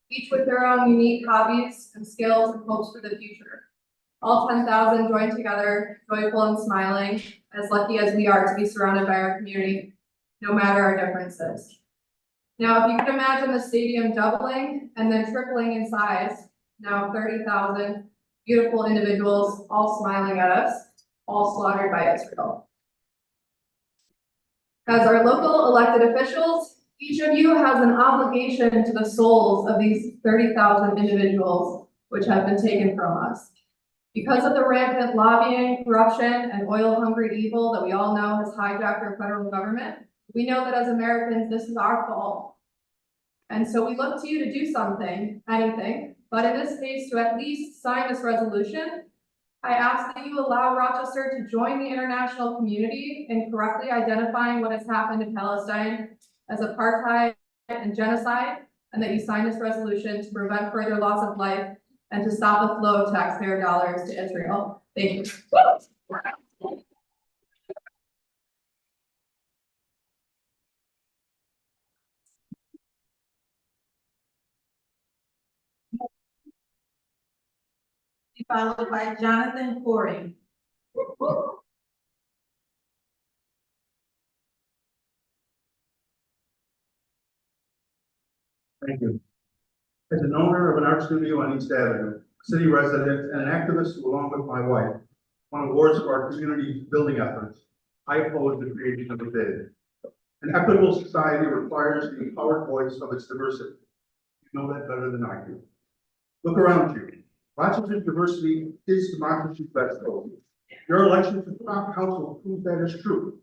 each with their own unique hobbies and skills and hopes for the future. All 10,000 joined together, joyful and smiling, as lucky as we are to be surrounded by our community, no matter our differences. Now, if you can imagine the stadium doubling and then tripling in size, now 30,000 beautiful individuals all smiling at us, all slaughtered by Israel. As our local elected officials, each of you has an obligation to the souls of these 30,000 individuals which have been taken from us. Because of the rampant lobbying, corruption, and oil-hungry evil that we all know has hijacked our federal government, we know that as Americans, this is our fault. And so we look to you to do something, anything, but in this case, to at least sign this resolution. I ask that you allow Rochester to join the international community in correctly identifying what has happened in Palestine as apartheid and genocide, and that you sign this resolution to prevent further loss of life and to stop the flow of taxpayer dollars to Israel. Thank you. Followed by Jonathan Corey. Thank you. As an owner of an art studio on East Avenue, city resident, and an activist who, along with my wife, won awards for our community building efforts, I oppose the creation of a bid. An equitable society requires the empowered voice of its diversity. You know that better than I do. Look around you. Rochester's diversity is democracy's best hope. Your election to the council proves that is true.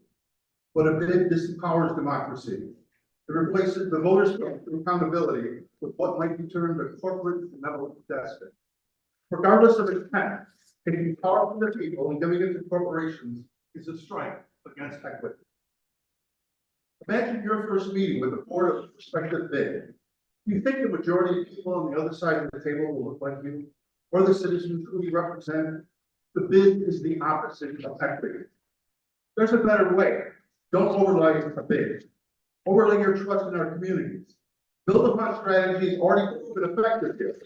But a bid disempowers democracy. It replaces the voters' accountability with what might be termed a corporate benevolent despot. Regardless of intent, taking power from the people and giving it to corporations is a strike against equity. Imagine your first meeting with a board of prospective bid. Do you think the majority of people on the other side of the table will look like you, or the citizens who you represent? The bid is the opposite of equity. There's a better way. Don't overlay a bid. Overlay your trust in our communities. Build upon strategies already proven effective here.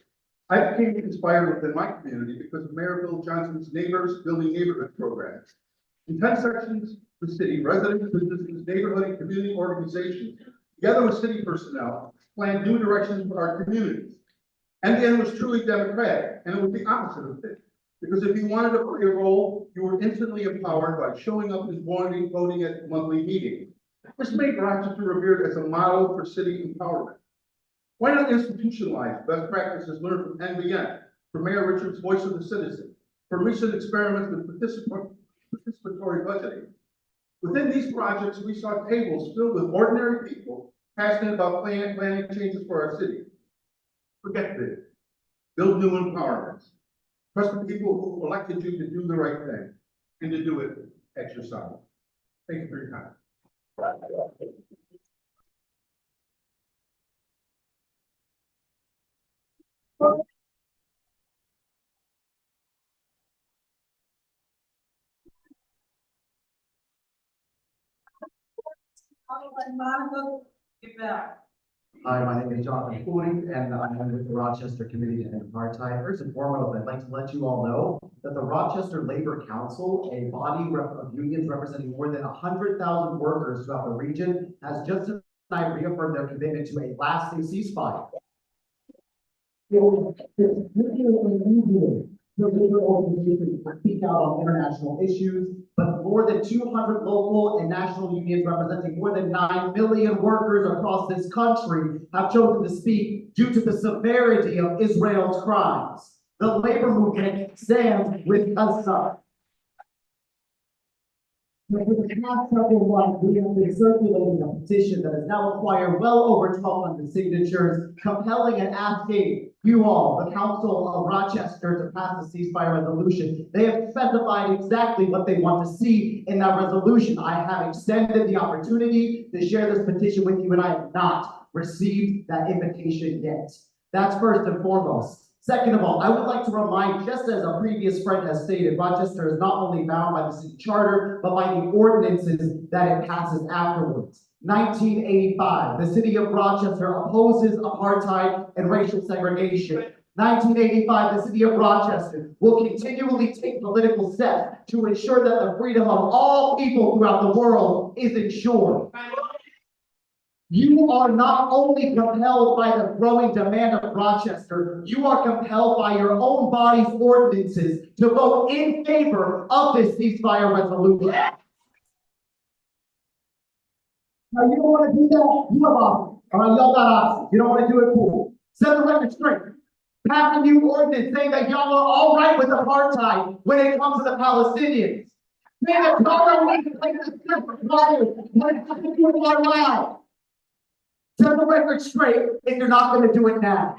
I became inspired within my community because of Mayor Bill Johnson's Neighbors Building Neighborhood programs. In 10 sections, the city, residents, businesses, neighborhood, and community organizations, together with city personnel, plan new directions for our communities. And the end was truly democratic, and it was the opposite of this. Because if you wanted to play a role, you were instantly empowered by showing up and voting at monthly meetings. This made Rochester revered as a model for city empowerment. Why not institutionalize best practices learned from NBN, from Mayor Richards' Voice of the Citizen, from recent experiments with participatory budgeting? Within these projects, we saw tables filled with ordinary people passionate about planning changes for our city. Forget this. Build new empowerments. Trust the people who elected you to do the right thing and to do it at your side. Thank you for your time. Hi, my name is Jonathan Cooley, and I'm with the Rochester Committee to End Apartheid. First and foremost, I'd like to let you all know that the Rochester Labor Council, a body of unions representing more than 100,000 workers throughout the region, has just tonight reaffirmed their commitment to a lasting ceasefire. The labor organizations speak out on international issues, but more than 200 local and national unions representing more than 9 million workers across this country have chosen to speak due to the severity of Israel's crimes. The labor movement stands with Gaza. For the past several months, we have been circulating a petition that has now acquired well over 1,200 signatures, compelling and asking you all, the Council of Rochester, to pass a ceasefire resolution. They have specified exactly what they want to see in that resolution. I have extended the opportunity to share this petition with you, and I have not received that invitation yet. That's first and foremost. Second of all, I would like to remind, just as a previous friend has stated, Rochester is not only bound by the city charter, but by the ordinances that it passes afterwards. 1985, the city of Rochester opposes apartheid and racial segregation. 1985, the city of Rochester will continually take political steps to ensure that the freedom of all people throughout the world is ensured. You are not only compelled by the growing demand of Rochester, you are compelled by your own body's ordinances to vote in favor of this ceasefire resolution. Now, you don't want to do that, you have options. All right, y'all got options. You don't want to do it, cool. Set the record straight. Pass a new ordinance saying that y'all are all right with apartheid when it comes to the Palestinians. Say that y'all are right to take the step when it comes to our lives. Set the record straight if you're not going to do it now.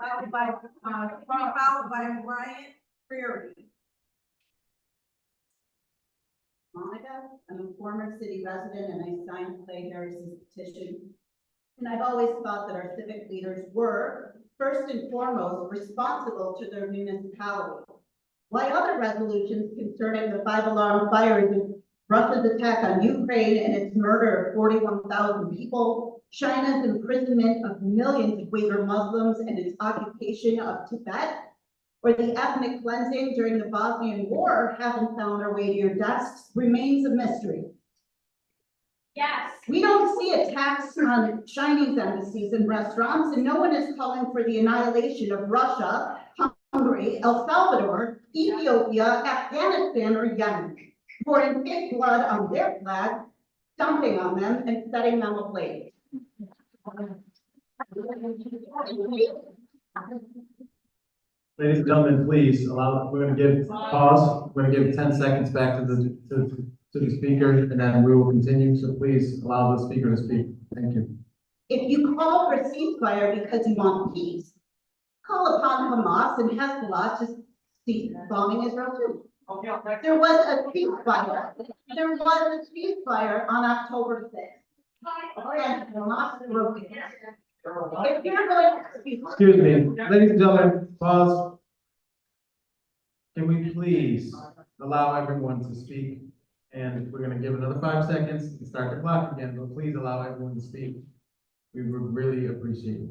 Followed by Ryan Prairie. Monica, I'm a former city resident and I signed Clay Harris's petition. And I've always thought that our civic leaders were, first and foremost, responsible to their municipality. Like other resolutions concerning the 5-alarm fires and Russia's attack on Ukraine and its murder of 41,000 people, China's imprisonment of millions of Uyghur Muslims and its occupation of Tibet, or the ethnic cleansing during the Bosnian War haven't found their way to your desks, remains a mystery. Yes. We don't see attacks on Chinese embassies and restaurants, and no one is calling for the annihilation of Russia, Hungary, El Salvador, Ethiopia, Afghanistan, or Yemen, pouring fake blood on their flag, dumping on them, and setting them ablaze. Ladies and gentlemen, please allow, we're going to give pause. We're going to give 10 seconds back to the speaker, and then we will continue. So please allow the speaker to speak. Thank you. If you call for ceasefire because you want peace, call upon Hamas and Hezbollah to cease bombing Israel too. There was a ceasefire. There was a ceasefire on October 6th. And Hamas broke it. If you're going to Excuse me, ladies and gentlemen, pause. Can we please allow everyone to speak? And we're gonna give another 5 seconds and start the clock again, but please allow everyone to speak. We would really appreciate it.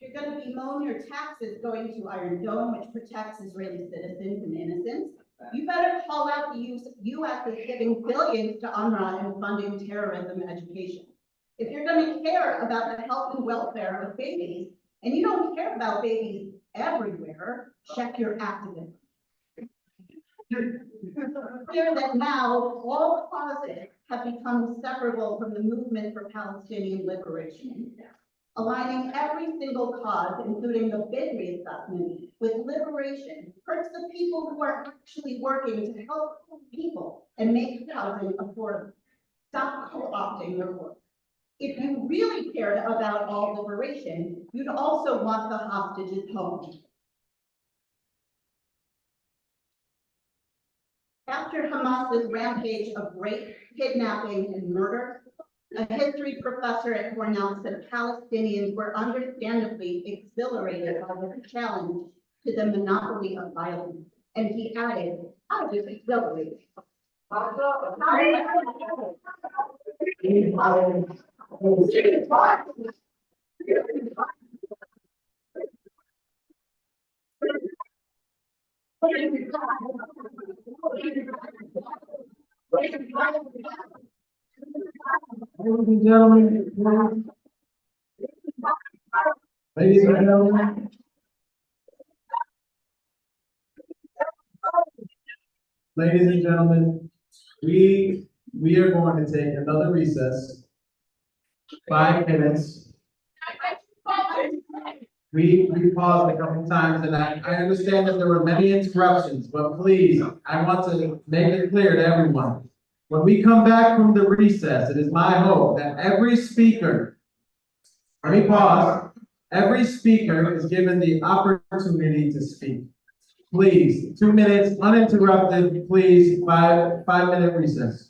You're gonna bemoan your taxes going to Iron Dome, which protects Israeli citizens and innocents. You better call out the U.S. is giving billions to UNRWA and funding terrorism education. If you're gonna care about the health and welfare of babies, and you don't care about babies everywhere, check your activism. Clear that now all causes have become inseparable from the movement for Palestinian liberation. Aligning every single cause, including the big reassessment, with liberation hurts the people who are actually working to help people and make housing affordable. Stop co-opting their work. If you really cared about all liberation, you'd also want the hostages home. After Hamas's rampage of rape, kidnapping, and murder, a history professor at Cornell said Palestinians were understandably exhilarated by the challenge to the monopoly of violence. And he added, I was exhilarated. Ladies and gentlemen, ladies and gentlemen, ladies and gentlemen, we are going to take another recess. 5 minutes. We paused a couple times, and I understand that there were many interruptions, but please, I want to make it clear to everyone. When we come back from the recess, it is my hope that every speaker, let me pause, every speaker is given the opportunity to speak. Please, 2 minutes, uninterrupted, please, 5-minute recess.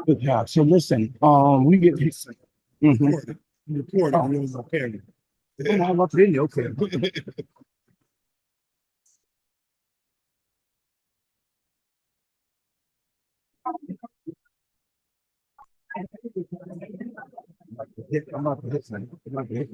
Good job. So listen, we get recording. Okay. I love video. Okay. I'm not the hit. I'm not the hit. I'm not the hit.